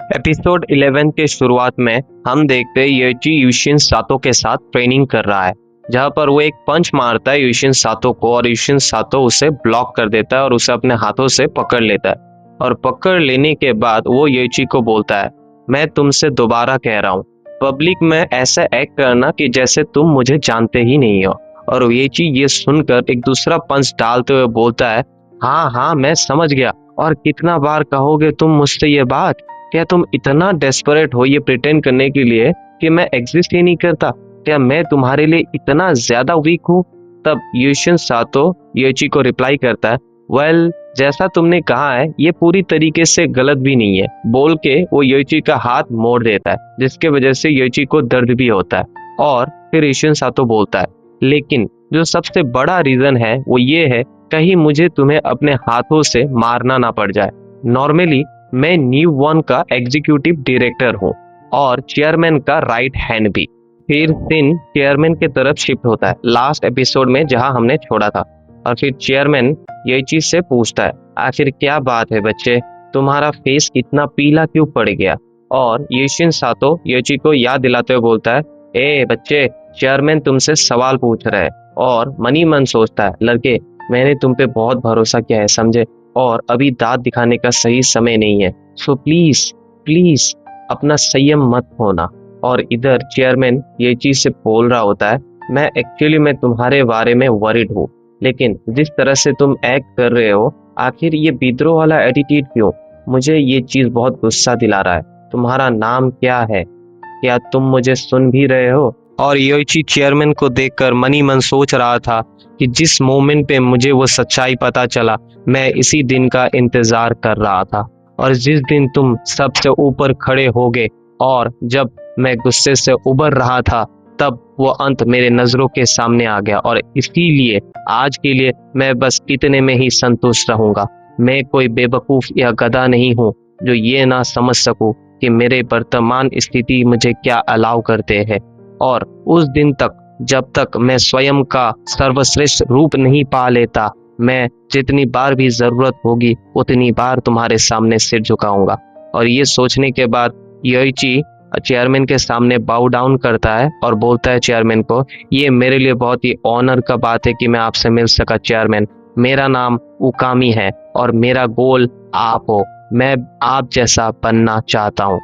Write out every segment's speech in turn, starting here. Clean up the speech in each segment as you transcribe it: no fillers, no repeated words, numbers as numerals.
Episode 11 के शुरुआत में हम देखते हैं येची यूशिन सातो के साथ ट्रेनिंग कर रहा है, जहां पर वो एक पंच मारता है यूशिन सातो को और यूशिन सातो उसे ब्लॉक कर देता है और उसे अपने हाथों से पकड़ लेता है। और पकड़ लेने के बाद वो येची को बोलता है, मैं तुमसे दोबारा कह रहा हूँ, पब्लिक में ऐसा एक्ट करना कि जैसे तुम मुझे जानते ही नहीं हो। और येची ये सुनकर एक दूसरा पंच डालते हुए बोलता है, हाँ हाँ मैं समझ गया, और कितना बार कहोगे तुम मुझसे ये बात? क्या तुम इतना डेस्परेट हो ये प्रिटेंड करने के लिए कि मैं एग्जिस्ट ही नहीं करता? क्या मैं तुम्हारे लिए इतना ज्यादा वीक हूँ? तब यूशिन सातो येची को रिप्लाई करता है, वेल जैसा तुमने कहा है ये पूरी तरीके से गलत भी नहीं है, बोल के वो येची का हाथ मोड़ देता है, जिसके वजह से येची को दर्द भी होता है। और फिर यूशिन सातो बोलता है, लेकिन जो सबसे बड़ा रीजन है वो ये है, कहीं मुझे तुम्हें अपने हाथों से मारना ना पड़ जाए। नॉर्मली मैं न्यू वन का एग्जीक्यूटिव डायरेक्टर हूँ और चेयरमैन का राइट हैंड भी। फिर सीन चेयरमैन की तरफ शिफ्ट होता है लास्ट एपिसोड में जहां हमने छोड़ा था। और फिर चेयरमैन ये चीज से पूछता है, आखिर क्या बात है बच्चे, तुम्हारा फेस इतना पीला क्यों पड़ गया? और यूशिन सातो योची को याद दिलाते हुए बोलता है, ए बच्चे, चेयरमैन तुमसे सवाल पूछ रहा है। और मनी मन सोचता है, लड़के मैंने तुम पे बहुत भरोसा किया है समझे, और अभी दांत दिखाने का सही समय नहीं है, सो प्लीज प्लीज अपना संयम मत खोना। और इधर चेयरमैन ये चीज से बोल रहा होता है, मैं तुम्हारे बारे में वरिड हूँ, लेकिन जिस तरह से तुम एक्ट कर रहे हो, आखिर ये विद्रोह वाला एटीट्यूड क्यों? मुझे ये चीज बहुत गुस्सा दिला रहा है। तुम्हारा नाम क्या है? क्या तुम मुझे सुन भी रहे हो? और योइची चेयरमैन को देखकर मनी मन सोच रहा था कि जिस मोमेंट पे मुझे वो सच्चाई पता चला, मैं इसी दिन का इंतजार कर रहा था। और जिस दिन तुम सबसे ऊपर खड़े होगे और जब मैं गुस्से से उबर रहा था, तब वो अंत मेरे नजरों के सामने आ गया। और इसीलिए आज के लिए मैं बस इतने में ही संतुष्ट रहूंगा। मैं कोई बेवकूफ या गधा नहीं हूँ जो ये ना समझ सकूं कि मेरे वर्तमान स्थिति मुझे क्या अलाउ करते हैं। और उस दिन तक, जब तक मैं स्वयं का सर्वश्रेष्ठ रूप नहीं पा लेता, मैं जितनी बार भी जरूरत होगी उतनी बार तुम्हारे सामने सिर झुकाऊंगा। और ये सोचने के बाद योइची चेयरमैन के सामने बाउ डाउन करता है और बोलता है चेयरमैन को, ये मेरे लिए बहुत ही ऑनर का बात है कि मैं आपसे मिल सका चेयरमैन। मेरा नाम उकामी है और मेरा गोल आप हो। मैं आप जैसा बनना चाहता हूँ।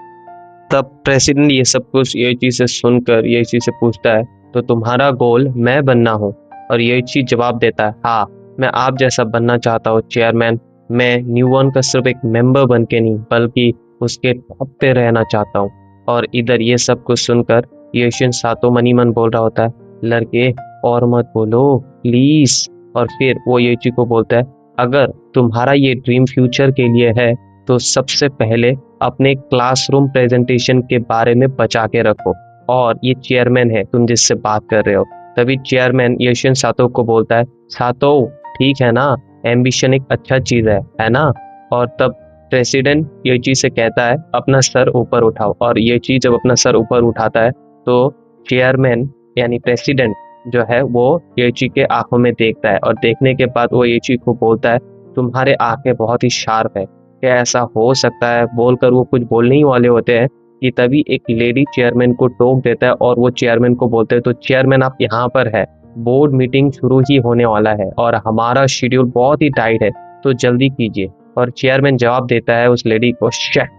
तब प्रेसिडेंट ये सब कुछ ये चीज से सुनकर ये चीज से पूछता है, तो तुम्हारा गोल मैं बनना हूँ? और ये चीज जवाब देता है, हाँ मैं आप जैसा बनना चाहता हूँ चेयरमैन। मैं न्यू वन का सिर्फ एक मेंबर बन के नहीं बल्कि उसके टॉप पे रहना चाहता हूँ। और इधर ये सब कुछ सुनकर योशिन सातो मनी मन बोल रहा होता है, लड़के और मत बोलो प्लीज। और फिर वो येची को बोलता है, अगर तुम्हारा ये ड्रीम फ्यूचर के लिए है तो सबसे पहले अपने क्लासरूम प्रेजेंटेशन के बारे में बचा के रखो। और ये चेयरमैन है तुम जिससे बात कर रहे हो। तभी चेयरमैन योशिन सातो को बोलता है, सातो ठीक है ना, एम्बिशन एक अच्छा चीज है ना? और तब प्रेसिडेंट ये चीज से कहता है, अपना सर ऊपर उठाओ। और ये चीज जब अपना सर ऊपर उठाता है तो चेयरमैन यानी प्रेसिडेंट जो है वो येची के आंखों में देखता है। और देखने के बाद वो येची को बोलता है, तुम्हारे आंखें बहुत ही शार्प है, क्या ऐसा हो सकता है? बोलकर वो कुछ बोलने ही वाले होते हैं कि तभी एक लेडी चेयरमैन को टोक देता है और वो चेयरमैन को बोलते हैं, तो चेयरमैन आप यहाँ पर है, बोर्ड मीटिंग शुरू ही होने वाला है और हमारा शेड्यूल बहुत ही टाइट है, तो जल्दी कीजिए। और चेयरमैन जवाब देता है उस लेडी को, शिट,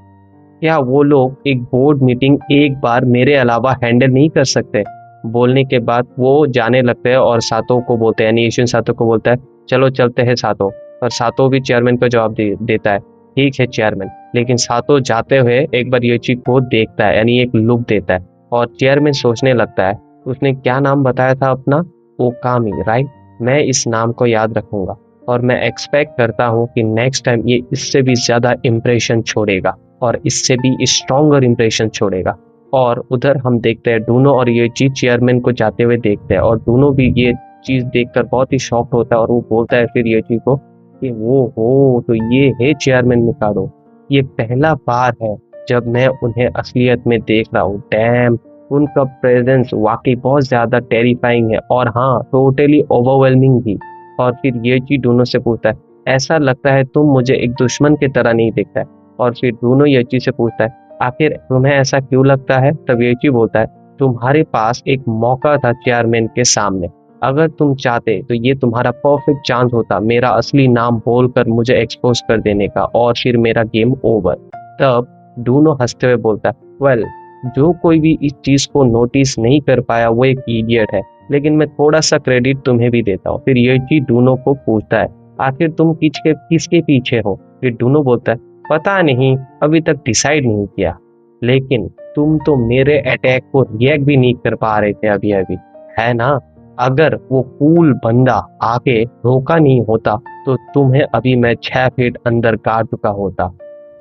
क्या वो लोग एक बोर्ड मीटिंग एक बार मेरे अलावा हैंडल नहीं कर सकते? बोलने के बाद वो जाने लगते हैं और सातो को बोलते हैं, यानी यूशिन सातो को बोलता है, चलो चलते हैं सातो। और सातो भी चेयरमैन को जवाब देता है, ठीक है चेयरमैन। लेकिन सातो जाते हुए एक बार योची को देखता है, यानी एक लुक देता है। और चेयरमैन सोचने लगता है, उसने क्या नाम बताया था अपना? ओकामी, राइट? मैं इस नाम को याद रखूंगा और मैं एक्सपेक्ट करता हूँ कि नेक्स्ट टाइम ये इससे भी ज्यादा इम्प्रेशन छोड़ेगा और इससे भी स्ट्रॉन्गर इम्प्रेशन छोड़ेगा। और उधर हम देखते हैं डूनो और ये चीज चेयरमैन को जाते हुए देखते हैं और डूनो भी ये चीज देखकर बहुत ही शॉक्ड होता है और वो बोलता है फिर ये चीज को कि वो हो तो ये है चेयरमैन मिकाडो। ये पहला बार है जब मैं उन्हें असलियत में देख रहा हूँ। डैम, उनका प्रेजेंस वाकई बहुत ज्यादा टेरिफाइंग है और हाँ टोटली ओवरवेलमिंग भी। और फिर ये चीज डूनो से पूछता है, ऐसा लगता है तुम मुझे एक दुश्मन की तरह नहीं देखता है। और फिर डूनो ये चीज से पूछता है, आखिर तुम्हें ऐसा क्यों लगता है? तब यूची बोलता है, तुम्हारे पास एक मौका था चेयरमैन के सामने। अगर तुम चाहते तो ये तुम्हारा परफेक्ट चांस होता मेरा असली नाम बोलकर मुझे एक्सपोज कर देने का, और फिर मेरा गेम ओवर। तब डूनो हंसते हुए बोलता है, वेल, जो कोई भी इस चीज को नोटिस नहीं कर पाया वो एक इडियट है, लेकिन मैं थोड़ा सा क्रेडिट तुम्हें भी देता हूँ। फिर यूची डूनो को पूछता है, आखिर तुम किसके पीछे हो? फिर डूनो बोलता है, पता नहीं, अभी तक डिसाइड नहीं किया, लेकिन तुम तो मेरे अटैक को रिएक्ट भी नहीं कर पा रहे थे अभी अभी, है ना? अगर वो कूल बंदा आके रोका नहीं होता तो तुम्हें अभी मैं 6 फीट अंदर गाड़ चुका होता।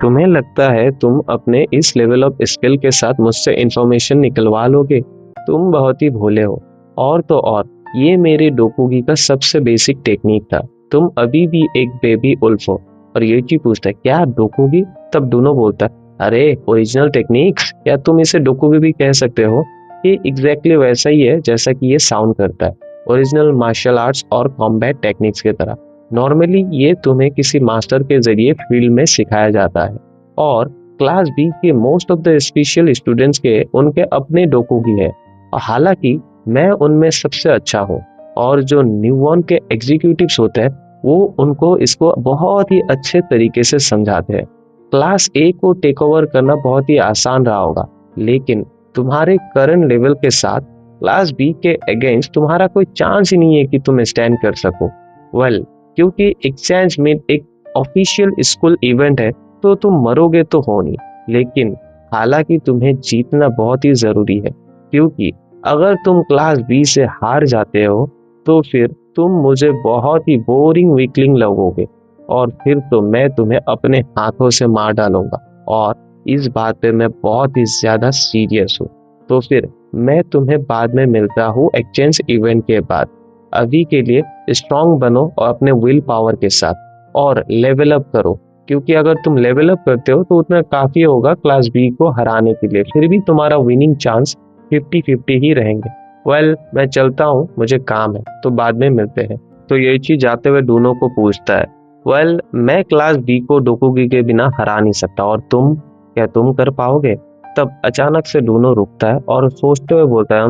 तुम्हें लगता है तुम अपने इस लेवल ऑफ स्किल के साथ मुझसे इंफॉर्मेशन निकलवा लोगे? तुम बहुत ही भोले हो। और तो और, ये मेरे डोकुगी का सबसे बेसिक टेक्निक था। तुम अभी भी एक बेबी उल्फ हो। और यूची पूछता है, क्या डोकुगी? तब दोनों बोलता है, अरे ओरिजिनल टेक्निक्स, क्या तुम इसे डोकुगी भी कह सकते हो? ये एग्जैक्टली वैसा ही है जैसा कि ये साउंड करता है, ओरिजिनल मार्शल आर्ट्स और कॉम्बैट टेक्निक्स की तरह। नॉर्मली ये तुम्हें किसी मास्टर के जरिए फील्ड में सिखाया जाता है, और क्लास बी के most of the special students के उनके अपने डोकुगी है, और हालांकि मैं उनमें सबसे अच्छा हूँ। और जो न्यूवॉर्न के एग्जीक्यूटिव्स होते हैं वो उनको इसको बहुत ही अच्छे तरीके से समझाते हैं। क्लास ए को टेक ओवर करना बहुत ही आसान रहा होगा, लेकिन तुम्हारे करंट लेवल के साथ क्लास बी के अगेंस्ट तुम्हारा कोई चांस ही नहीं है कि तुम स्टैंड कर सको। वेल, क्योंकि एक्सचेंज में एक ऑफिशियल स्कूल इवेंट है, तो तुम मरोगे तो हो नहीं, लेकिन हालांकि तुम्हें जीतना बहुत ही जरूरी है, क्योंकि अगर तुम क्लास बी से हार जाते हो तो फिर तुम मुझे बहुत ही बोरिंग वीकलिंग लगोगे, और फिर तो मैं तुम्हें अपने हाथों से मार डालूंगा, और इस बात पे मैं बहुत ही ज्यादा सीरियस हूँ। तो फिर मैं तुम्हें बाद में मिलता हूँ एक्सचेंज इवेंट के बाद। अभी के लिए स्ट्रांग बनो और अपने विल पावर के साथ और लेवल अप करो, क्योंकि अगर तुम लेवल अप करते हो तो उतना काफी होगा क्लास बी को हराने के लिए। फिर भी तुम्हारा विनिंग चांस 50-50 ही रहेंगे। वेल, मैं चलता हूँ, मुझे काम है, तो बाद में मिलते हैं। तो ये चीज जाते हुए डूनो को पूछता है, वेल, मैं क्लास बी को डोकुगी के बिना हरा नहीं सकता, और तुम, क्या तुम कर पाओगे? तब अचानक से डूनो रुकता है और सोचते हुए बोलता है,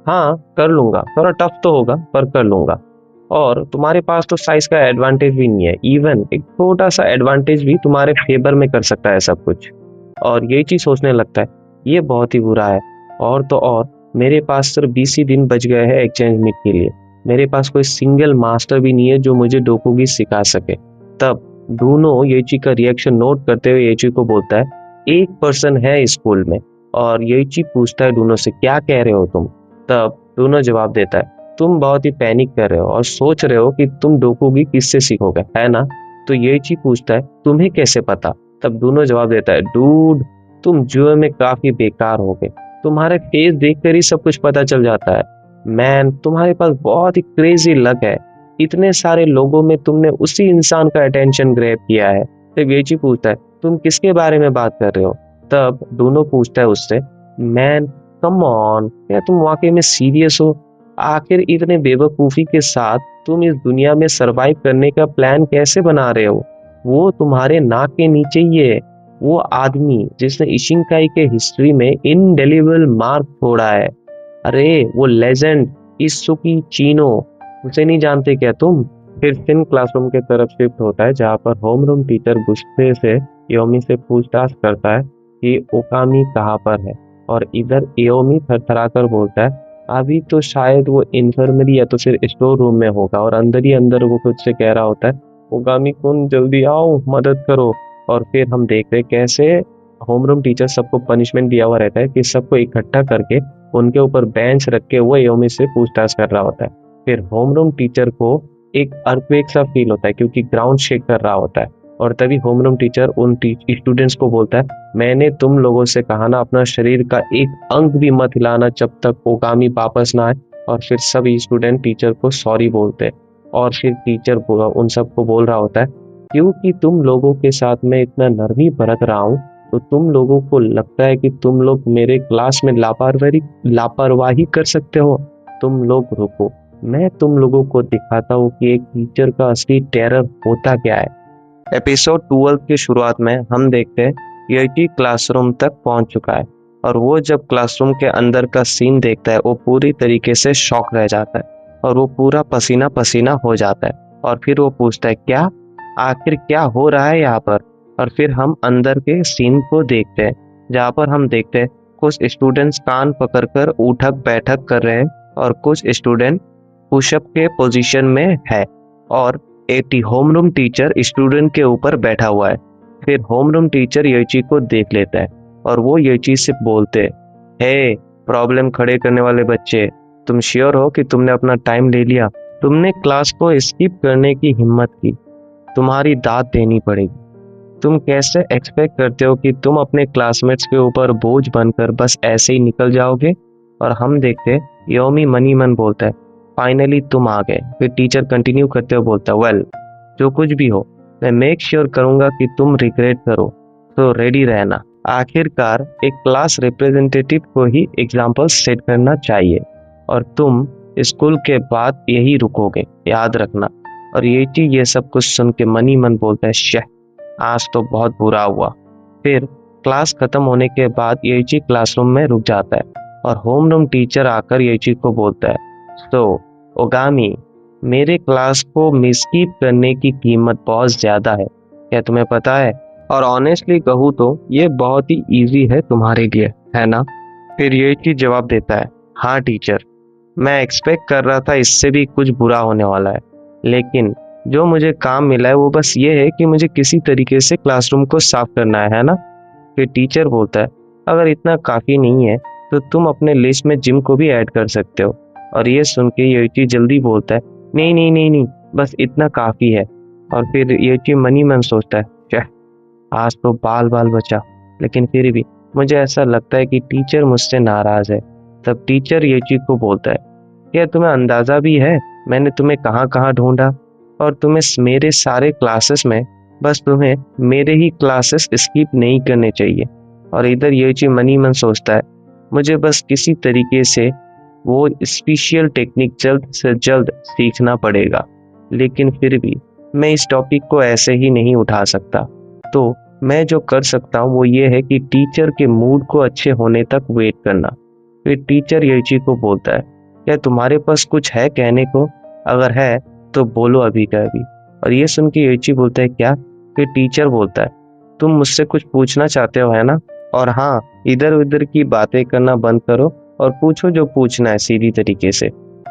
हाँ, कर लूंगा, थोड़ा टफ तो होगा पर कर लूंगा, और तुम्हारे पास तो साइज का एडवांटेज भी नहीं है, इवन एक छोटा सा एडवांटेज भी तुम्हारे फेवर में कर सकता है सब कुछ। और यही चीज सोचने लगता है, ये बहुत ही बुरा है। और तो और, मेरे पास सिर्फ 20 ही दिन बच गए हैं एक्सचेंज मीट के लिए। मेरे पास कोई सिंगल मास्टर भी नहीं है जो मुझे डोकुगी सिखा सके। तब डूनो येची का रिएक्शन नोट करते हुए येची को बोलता है, एक पर्सन है स्कूल में। और येची पूछता है डूनो से, क्या कह रहे हो तुम? तब डूनो जवाब देता है, तुम बहुत ही पैनिक कर रहे हो और सोच रहे हो कि तुम डोकुगी किससे सीखोगे, है ना? तो येची पूछता है, तुम्हें कैसे पता? तब डूनो जवाब देता है, डूड, तुम जुए में काफी बेकार हो गए, तुम्हारे फेस देखकर ही सब कुछ पता चल जाता है। मैन, तुम्हारे पास बहुत ही क्रेजी लक है, इतने सारे लोगों में तुमने उसी इंसान का अटेंशन ग्रैब किया है। तब येची पूछता है, तुम किसके बारे में बात कर रहे हो? तब डूनो पूछता है उससे, मैन, कम ऑन, क्या तुम वाकई में सीरियस हो? आखिर इतने बेवकूफी के साथ तुम इस दुनिया में सरवाइव करने का प्लान कैसे बना रहे हो? वो तुम्हारे नाक के नीचे ही है, वो आदमी जिसने इशिंकाई के हिस्ट्री में इनडेलिबल मार्क छोड़ा है। अरे वो लेजेंड इसुकी चिनो, उसे नहीं जानते क्या तुम? फिर सिन क्लासरूम के तरफ शिफ्ट होता है, जहाँ पर होमरूम टीचर गुस्से से योमी से पूछताछ करता है कि ओकामी कहाँ पर है। और इधर योमी थरथराकर बोलता है, अभी तो शायद वो इन्फर्मरी या तो फिर स्टोर रूम में होगा, और अंदर ही अंदर वो खुद से कह रहा होता है, ओकामी कुन जल्दी आओ, मदद करो। और फिर हम देख रहे कैसे होमरूम टीचर सबको पनिशमेंट दिया हुआ रहता है कि सबको इकट्ठा करके उनके ऊपर बेंच रख के वो योमी से पूछताछ कर रहा होता है। फिर होमरूम टीचर को एक अर्थक्वेक सा फील होता है, क्योंकि ग्राउंड शेक कर रहा होता है। और तभी होमरूम टीचर उन स्टूडेंट्स को बोलता है, मैंने तुम लोगों से कहा ना, अपना शरीर का एक अंग भी मत हिलाना जब तक ओकामी वापस ना आए। और फिर सभी स्टूडेंट टीचर को सॉरी बोलते हैं। और फिर टीचर उन सबको बोल रहा होता है, क्योंकि तुम लोगों के साथ मैं इतना नरमी बरत रहा हूँ, तो तुम लोगों को लगता है कि तुम लोग मेरे क्लास में लापरवाही कर सकते हो। तुम लोग रुको, मैं तुम लोगों को दिखाता हूँ कि एक टीचर का असली टेरर होता क्या है। एपिसोड 12 की शुरुआत में हम देखते हैं यूएची क्लासरूम तक पहुंच चुका है और वो जब क्लासरूम के अंदर का सीन देखता है वो पूरी तरीके से शॉक रह जाता है और वो पूरा पसीना पसीना हो जाता है। और फिर वो पूछता है क्या, आखिर क्या हो रहा है यहाँ पर। और फिर हम अंदर के सीन को देखते हैं जहाँ पर हम देखते हैं कुछ स्टूडेंट्स कान पकड़कर उठक बैठक कर रहे हैं और कुछ स्टूडेंट पुशअप के पोजीशन में है और एक होमरूम टीचर स्टूडेंट के ऊपर बैठा हुआ है। फिर होमरूम टीचर यूएची को देख लेता है और वो यूएची से बोलते हैं, हे प्रॉब्लम खड़े करने वाले बच्चे, तुम श्योर हो कि तुमने अपना टाइम ले लिया? तुमने क्लास को स्किप करने की हिम्मत की, तुम्हारी दाद देनी पड़ेगी। तुम कैसे एक्सपेक्ट करते हो कि तुम अपने क्लासमेट्स के ऊपर बोझ बनकर बस ऐसे ही निकल जाओगे? और हम देखते योमी मनी मन बोलता है, फाइनली तुम आ गए। फिर टीचर कंटिन्यू करते हुए बोलता है, वेल जो कुछ भी हो मैं मेक श्योर करूंगा कि तुम रिग्रेट करो, तो रेडी रहना। आखिरकार एक क्लास रिप्रेजेंटेटिव को ही एग्जाम्पल सेट करना चाहिए और तुम स्कूल के बाद यही रुकोगे, याद रखना। और ये सब कुछ सुन के मनी मन बोलता है, शह आज तो बहुत बुरा हुआ। फिर क्लास खत्म होने के बाद यूएची क्लासरूम में रुक जाता है और होमरूम टीचर आकर यूएची को बोलता है, तो ओगामी मेरे क्लास को मिसकीप करने की कीमत बहुत ज्यादा है, क्या तुम्हें पता है? और ऑनेस्टली कहूँ तो ये बहुत ही इजी है तुम्हारे लिए, है ना? फिर यूएची जवाब देता है, हाँ टीचर, मैं एक्सपेक्ट कर रहा था इससे भी कुछ बुरा होने वाला है, लेकिन जो मुझे काम मिला है वो बस ये है कि मुझे किसी तरीके से क्लासरूम को साफ करना है ना? फिर टीचर बोलता है, अगर इतना काफ़ी नहीं है तो तुम अपने लिस्ट में जिम को भी ऐड कर सकते हो। और ये सुन के यूएची जल्दी बोलता है, नहीं नहीं नहीं नहीं, बस इतना काफ़ी है। और फिर यूएची मनी मन सोचता है, चह आज तो बाल बाल बचा, लेकिन फिर भी मुझे ऐसा लगता है कि टीचर मुझसे नाराज़ है। तब टीचर यूएची को बोलता है, क्या तुम्हें अंदाज़ा भी है मैंने तुम्हें कहाँ कहाँ ढूंढा? और तुम्हें मेरे सारे क्लासेस में बस तुम्हें मेरे ही क्लासेस स्किप नहीं करने चाहिए। और इधर यूएची मनी मन सोचता है, मुझे बस किसी तरीके से वो स्पेशल टेक्निक जल्द से जल्द सीखना पड़ेगा, लेकिन फिर भी मैं इस टॉपिक को ऐसे ही नहीं उठा सकता। तो मैं जो कर सकता हूँ वो ये है कि टीचर के मूड को अच्छे होने तक वेट करना। फिर टीचर यूएची को बोलता है, क्या तुम्हारे पास कुछ है कहने को? अगर है तो बोलो अभी का अभी। और ये सुन के यूएची बोलता है, क्या? फिर टीचर बोलता है, तुम मुझसे कुछ पूछना चाहते हो, है ना? और हाँ, इधर उधर की बातें करना बंद करो और पूछो जो पूछना है सीधी तरीके से।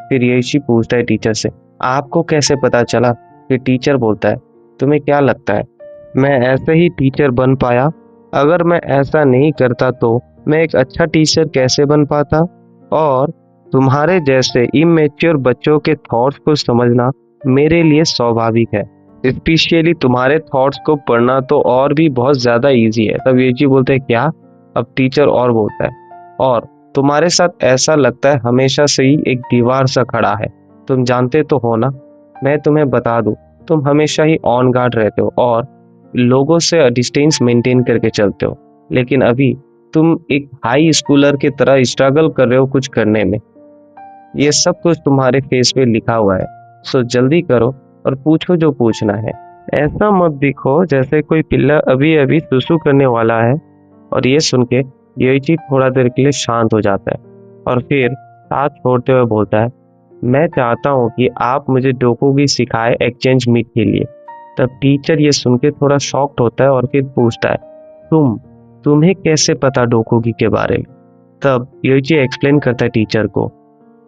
फिर यूएची पूछता है टीचर से, आपको कैसे पता चला? फिर टीचर बोलता है, तुम्हें क्या लगता है मैं ऐसे ही टीचर बन पाया? अगर मैं ऐसा नहीं करता तो मैं एक अच्छा टीचर कैसे बन पाता? और तुम्हारे जैसे इमेच्योर बच्चों के थॉट्स को समझना मेरे लिए स्वाभाविक है, स्पेशली तुम्हारे थॉट्स को पढ़ना तो और भी बहुत ज्यादा इजी है। तब यूएची बोलते हैं, क्या? अब टीचर और बोलता है, और तुम्हारे साथ ऐसा लगता है हमेशा से ही एक दीवार सा खड़ा है। तुम जानते तो हो ना, मैं तुम्हें बता दूं, तुम हमेशा ही ऑन गार्ड रहते हो और लोगों से डिस्टेंस मेंटेन करके चलते हो, लेकिन अभी तुम एक हाई स्कूलर की तरह स्ट्रगल कर रहे हो कुछ करने में। ये सब कुछ तुम्हारे फेस पे लिखा हुआ है, सो जल्दी करो और पूछो जो पूछना है। ऐसा मत दिखो जैसे कोई पिल्ला अभी अभी सुसु करने वाला है। और ये सुन के यूएची थोड़ा देर के लिए शांत हो जाता है और फिर हाथ छोड़ते हुए बोलता है, मैं चाहता हूँ कि आप मुझे डोकोगी सिखाए एक्सचेंज मीट के लिए। तब टीचर ये सुन के थोड़ा शॉक्ड होता है और फिर पूछता है, तुम्हें कैसे पता डोकोगी के बारे में? तब यूएची एक्सप्लेन करता है टीचर को,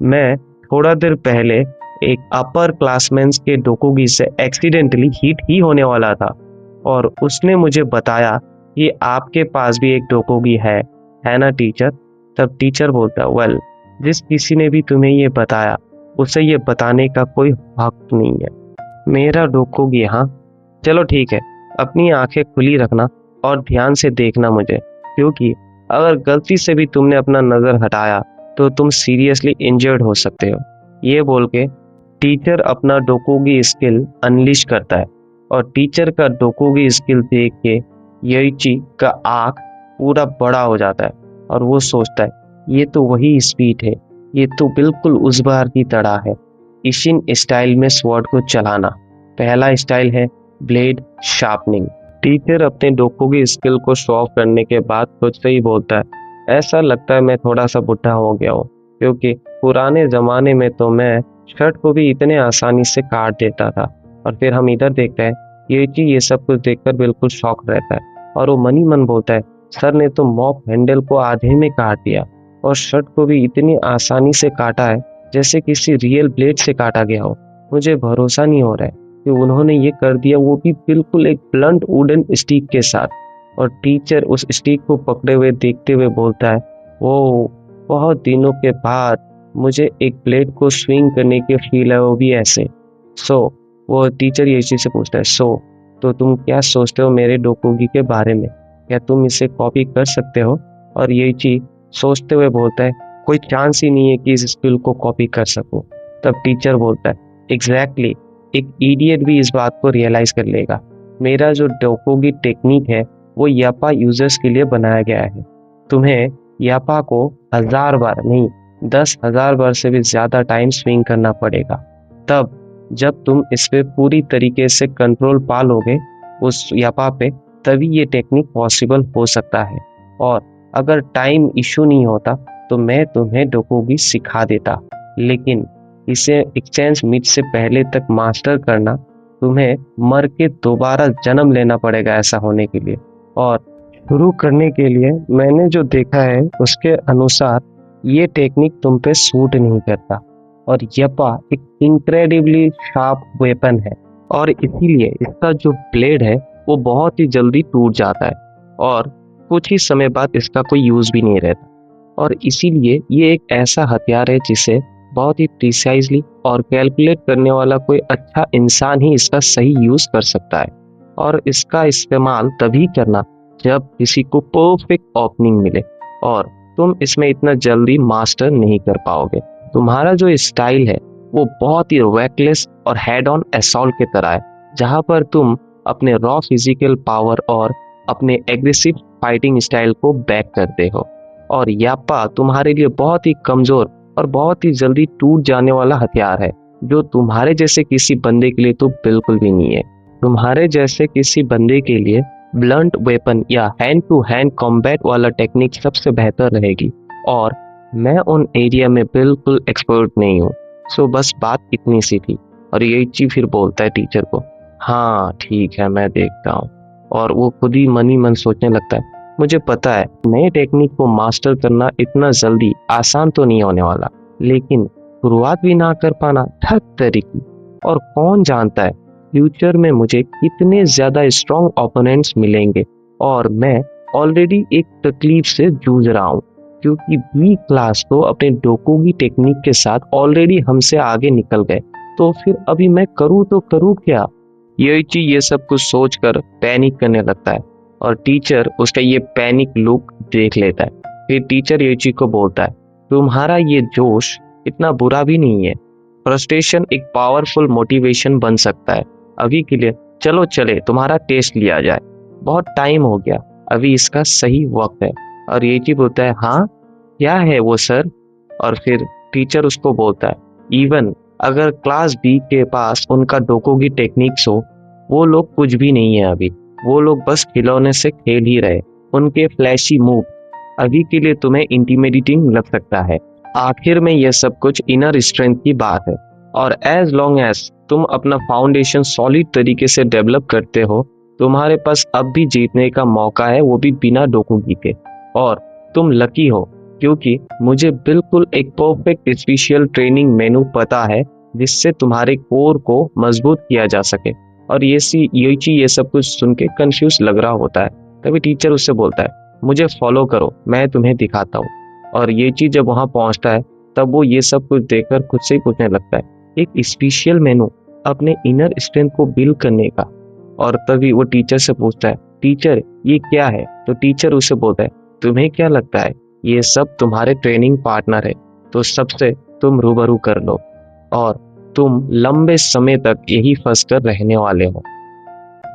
मैं थोड़ा देर पहले एक अपर क्लासमेंस के डोकोगी से एक्सीडेंटली हिट ही होने वाला था और उसने मुझे बताया कि आपके पास भी एक डोकोगी है ना टीचर? तब टीचर बोलता है, वेल जिस किसी ने भी तुम्हें ये बताया उसे ये बताने का कोई हक नहीं है। मेरा डोकोगी, हाँ चलो ठीक है, अपनी आंखें खुली रखना और ध्यान से देखना मुझे, क्योंकि अगर गलती से भी तुमने अपना नजर हटाया तो तुम सीरियसली इंजर्ड हो सकते हो। ये बोल के टीचर अपना डोकोगी स्किल अनलिश करता है और टीचर का डोकोगी स्किल देख के यूएची का आँख पूरा बड़ा हो जाता है और वो सोचता है, ये तो वही स्पीड है, ये तो बिल्कुल उस बार की तरह है, इशिन स्टाइल में स्वॉर्ड को चलाना। पहला स्टाइल है ब्लेड शार्पनिंग, टीचर अपने डोकोगी स्किल को शो ऑफ करने के बाद खुद से ही बोलता है, ऐसा लगता है मैं थोड़ा सा बुढ़ा हो गया हूँ, क्योंकि पुराने जमाने में तो मैं शर्ट को भी इतने आसानी से काट देता था। और फिर हम इधर देखते हैं, ये सब कुछ देखकर बिल्कुल शॉक रहता है और वो मन ही मन बोलता है, सर ने तो मॉप हैंडल को आधे में काट दिया और शर्ट को भी इतनी आसानी से काटा है जैसे किसी रियल ब्लेड से काटा गया हो। मुझे भरोसा नहीं हो रहा है कि उन्होंने ये कर दिया, वो भी बिल्कुल एक ब्लंट वुडन स्टिक के साथ। और टीचर उस स्टिक को पकड़े हुए देखते हुए बोलता है, वो बहुत दिनों के बाद मुझे एक ब्लेड को स्विंग करने की फील है, वो भी ऐसे। सो वो टीचर ये चीज से पूछता है, सो तो तुम क्या सोचते हो मेरे डोकोगी के बारे में, क्या तुम इसे कॉपी कर सकते हो? और ये चीज सोचते हुए बोलता है, कोई चांस ही नहीं है कि इस स्किल को कॉपी कर सकूं। तब टीचर बोलता है, एग्जैक्टली, एक इडियट भी इस बात को रियलाइज कर लेगा। मेरा जो डोकोगी टेक्निक है वो यापा यूजर्स के लिए बनाया गया है। तुम्हें यापा को 1000 बार नहीं, 10,000 बार से भी ज्यादा टाइम स्विंग करना पड़ेगा। तब जब तुम इस पे पूरी तरीके से कंट्रोल पा लोगे उस यापा पे, तभी ये टेक्निक पॉसिबल हो सकता है। और अगर टाइम इशू नहीं होता तो मैं तुम्हें डोकोगी सिखा देता, लेकिन इसे एक्सचेंज मीट से पहले तक मास्टर करना, तुम्हें मर के दोबारा जन्म लेना पड़ेगा ऐसा होने के लिए। और शुरू करने के लिए मैंने जो देखा है उसके अनुसार ये टेक्निक तुम पे सूट नहीं करता। और यपा एक इनक्रेडिबली शार्प वेपन है और इसीलिए इसका जो ब्लेड है वो बहुत ही जल्दी टूट जाता है और कुछ ही समय बाद इसका कोई यूज भी नहीं रहता। और इसीलिए ये एक ऐसा हथियार है जिसे बहुत ही प्रिसाइजली और कैलकुलेट करने वाला कोई अच्छा इंसान ही इसका सही यूज कर सकता है। और इसका इस्तेमाल तभी करना जब किसी को परफेक्ट ओपनिंग मिले, और तुम इसमें इतना जल्दी मास्टर नहीं कर पाओगे। तुम्हारा जो स्टाइल है वो बहुत ही रेकलेस और हेड ऑन असॉल्ट की तरह है, जहां पर तुम अपने रॉ फिजिकल पावर और अपने एग्रेसिव फाइटिंग स्टाइल को बैक करते हो। और यापा तुम्हारे लिए बहुत ही कमजोर और बहुत ही जल्दी टूट जाने वाला हथियार है, जो तुम्हारे जैसे किसी बंदे के लिए तो बिल्कुल भी नहीं है। तुम्हारे जैसे किसी बंदे के लिए ब्लंट वेपन या हैंड टू हैंड कॉम्बैट वाला टेक्निक सबसे बेहतर रहेगी, और मैं उन एरिया में बिल्कुल एक्सपर्ट नहीं हूँ। सो बस बात इतनी सी थी। और ये फिर बोलता है टीचर को, हाँ ठीक है मैं देखता हूँ। और वो खुद ही मन सोचने लगता है, मुझे पता है नए टेक्निक को मास्टर करना इतना जल्दी आसान तो नहीं होने वाला, लेकिन शुरुआत भी ना कर पाना धत तरीकी। और कौन जानता है फ्यूचर में मुझे कितने ज्यादा स्ट्रॉन्ग ओपोनेंट्स मिलेंगे। और मैं ऑलरेडी एक तकलीफ से जूझ रहा हूँ, क्योंकि बी क्लास तो अपने डोकोगी टेक्निक के साथ ऑलरेडी हमसे आगे निकल गए, तो फिर अभी मैं करूँ तो करूँ क्या? ये सब कुछ सोचकर पैनिक करने लगता है और टीचर उसका ये पैनिक लुक देख लेता है। फिर टीचर येची को बोलता है, तुम्हारा ये जोश इतना बुरा भी नहीं है। फ्रस्ट्रेशन एक पावरफुल मोटिवेशन बन सकता है। अभी के लिए चलो चले तुम्हारा टेस्ट लिया जाए, बहुत टाइम हो गया, अभी इसका सही वक्त है। और येची बोलता है, हाँ क्या है वो सर? और फिर टीचर उसको बोलता है, इवन अगर क्लास बी के पास उनका डोकोगी टेक्निक्स हो, वो लोग कुछ भी नहीं है अभी, वो लोग बस खिलौने से खेल ही रहे। उनके फ्लैशी मूव अभी के लिए तुम्हें इंटिमिडेटिंग लग सकता है। आखिर में यह सब कुछ इनर स्ट्रेंथ की बात है, और एज लॉन्ग एज तुम अपना फाउंडेशन सॉलिड तरीके से डेवलप करते हो, तुम्हारे पास अब भी जीतने का मौका है, वो भी बिना डोकोगी के। और तुम लकी हो, क्योंकि मुझे बिल्कुल एक परफेक्ट स्पेशल ट्रेनिंग मेनू पता है जिससे तुम्हारे कोर को मजबूत किया जा सके। और ये सब कुछ सुन के कंफ्यूज लग रहा होता है। तभी टीचर उससे बोलता है, मुझे फॉलो करो, मैं तुम्हें दिखाता हूँ। और ये चीज जब वहां पहुंचता है तब वो ये सब कुछ देखकर खुद से ही पूछने लगता है, एक स्पेशल मेनू अपने इनर स्ट्रेंथ को बिल्ड करने का। और तभी वो टीचर से पूछता है, टीचर ये क्या है? तो टीचर उसे बोलता है, तुम्हें क्या लगता है ये सब तुम्हारे ट्रेनिंग पार्टनर है, तो सबसे तुम रूबरू कर लो और तुम लंबे समय तक यही फंस कर रहने वाले हो।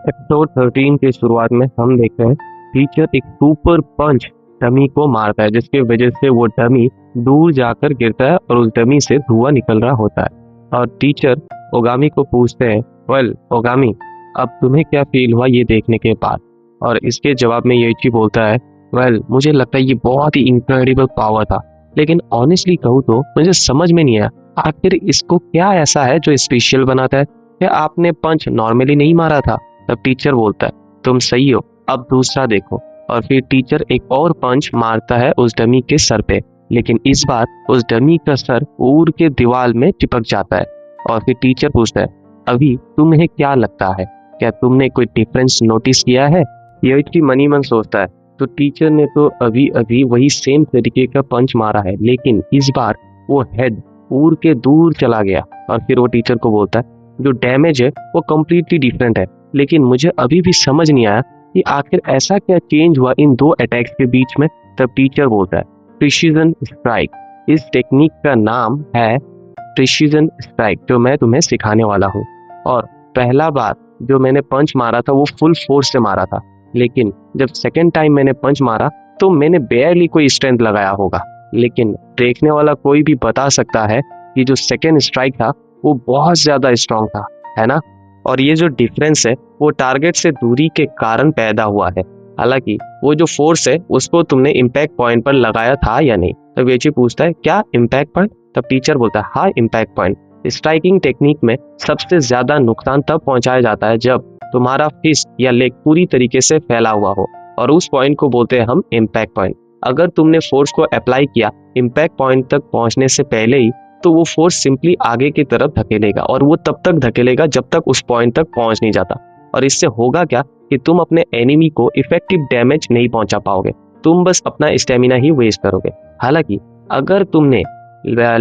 एपिसोड 13 की शुरुआत में हम देखते हैं टीचर एक सुपर पंच डमी को मारता है, जिसकी वजह से वो डमी दूर जाकर गिरता है और उस डमी से धुआं निकल रहा होता है। और टीचर ओगामी को पूछते हैं, वेल ओगामी, अब तुम्हें क्या फील हुआ ये देखने के बाद? और इसके जवाब में यूइची बोलता है, वेल मुझे लगता है ये बहुत ही इनक्रेडिबल पावर था, लेकिन ऑनेस्टली कहूँ तो मुझे समझ में नहीं आया आखिर इसको क्या ऐसा है जो स्पेशल बनाता है। क्या आपने पंच नॉर्मली नहीं मारा था? तब टीचर बोलता है, तुम सही हो, अब दूसरा देखो। और फिर टीचर एक और पंच मारता है उस डमी के सर पे, लेकिन इस बार उस डमी का सर उड़ के दीवार में चिपक जाता है। और फिर टीचर पूछता है, अभी तुम्हें क्या लगता है, क्या तुमने कोई डिफरेंस नोटिस किया है? यूइची मनी मन सोचता है, तो टीचर ने तो अभी अभी वही सेम तरीके का पंच मारा है, लेकिन इस बार वो हेड उड़ के दूर चला गया। और फिर वो टीचर को बोलता है, जो डैमेज है वो कम्प्लीटली डिफरेंट है, लेकिन मुझे अभी भी समझ नहीं आया कि आखिर ऐसा क्या चेंज हुआ इन दो अटैक्स के बीच में। तब टीचर बोलता है, प्रिसीजन स्ट्राइक। इस टेक्निक का नाम है प्रिसीजन स्ट्राइक, जो मैं तुम्हें सिखाने वाला हूँ। और पहला बार जो मैंने पंच मारा था वो फुल फोर्स से मारा था, लेकिन जब सेकेंड टाइम मैंने पंच मारा तो मैंने बेयरली कोई स्ट्रेंथ लगाया होगा, लेकिन देखने वाला कोई भी बता सकता है कि जो सेकेंड स्ट्राइक था वो बहुत ज्यादा स्ट्रांग था, है ना? और ये जो डिफरेंस है वो टारगेट से दूरी के कारण पैदा हुआ है। हालांकि वो जो फोर्स है उसको तुमने इम्पैक्ट पॉइंट पर लगाया था या नहीं? तब येची पूछता है, क्या इम्पैक्ट पॉइंट? तब टीचर बोलता है, हाँ इम्पैक्ट पॉइंट। स्ट्राइकिंग टेक्निक में सबसे ज्यादा नुकसान तब पहुंचाया जाता है जब तुम्हारा फिस्ट या लेग पूरी तरीके से फैला हुआ हो, और उस पॉइंट को बोलते हैं हम इम्पैक्ट पॉइंट। अगर तुमने फोर्स को अप्लाई किया इम्पैक्ट पॉइंट तक पहुंचने से पहले ही, तो वो फोर्स सिंपली आगे की तरफ धकेलेगा, और वो तब तक धकेलेगा जब तक उस पॉइंट तक पहुंच नहीं जाता। और इससे होगा क्या कि तुम अपने एनिमी को इफेक्टिव डैमेज नहीं पहुंचा पाओगे, तुम बस अपना स्टेमिना ही वेस्ट करोगे। हालांकि अगर तुमने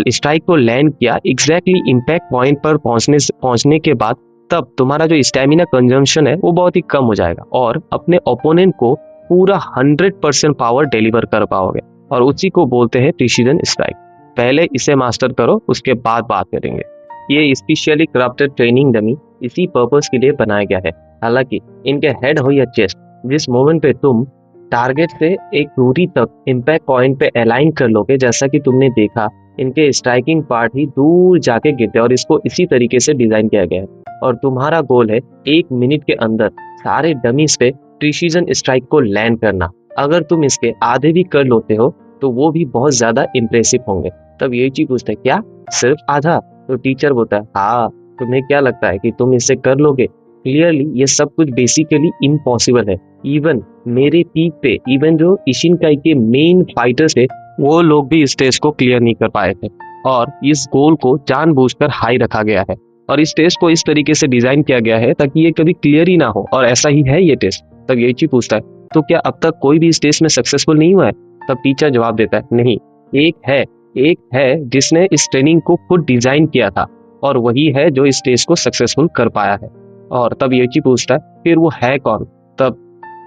स्ट्राइक को लैंड किया एग्जैक्टली इम्पैक्ट पॉइंट पर पहुंचने के बाद, तब तुम्हारा जो स्टेमिना कंजम्पशन है वो बहुत ही कम हो जाएगा, और अपने ओपोनेंट को पूरा 100% पावर डिलीवर कर पाओगे। और उसी को बोलते हैं प्रिसीजन स्ट्राइक। पहले इसे मास्टर करो, उसके बाद बात करेंगे। ये स्पेशली क्राफ्टेड ट्रेनिंग डमी इसी पर्पस के लिए बनाया गया है। हालांकि इनके हेड हो या चेस्ट, जिस मोमेंट पे तुम टारगेट से एक दूरी तक इम्पैक्ट पॉइंट पे अलाइन कर लोगे, जैसा कि तुमने देखा इनके स्ट्राइकिंग पार्ट ही दूर जाके गिरते हैं, और इसको इसी तरीके से डिजाइन किया गया है। और तुम्हारा गोल है 1 मिनट के अंदर सारे डमीज पे प्रिसीजन स्ट्राइक को लैंड करना। अगर तुम इसके आधे भी कर लेते हो तो वो भी बहुत ज्यादा इम्प्रेसिव होंगे। तब ये चीज पूछता है, क्या सिर्फ आधा? तो टीचर बोलता है, हाँ, तुम्हें क्या लगता है कि तुम इसे कर लोगे? क्लियरली ये सब कुछ बेसिकली इम्पॉसिबल है। इवन मेरे पीक पे, इवन जो इशिनकाई के मेन फाइटर्स थे, वो लोग भी इस टेस्ट को क्लियर नहीं कर पाए थे। और इस गोल को जानबूझकर हाई रखा गया है, और इस टेस्ट को इस तरीके से डिजाइन किया गया है ताकि ये कभी क्लियर ही ना हो, और ऐसा ही है ये टेस्ट। तब ये चीज पूछता है, तो क्या अब तक कोई भी इस टेस्ट में सक्सेसफुल नहीं हुआ है? तब टीचर जवाब देता है, नहीं, एक है जिसने इस ट्रेनिंग को खुद डिजाइन किया था, और वही है जो इस टेस्ट को सक्सेसफुल कर पाया है। और तब ये चीज पूछता है, फिर वो है कौन? तब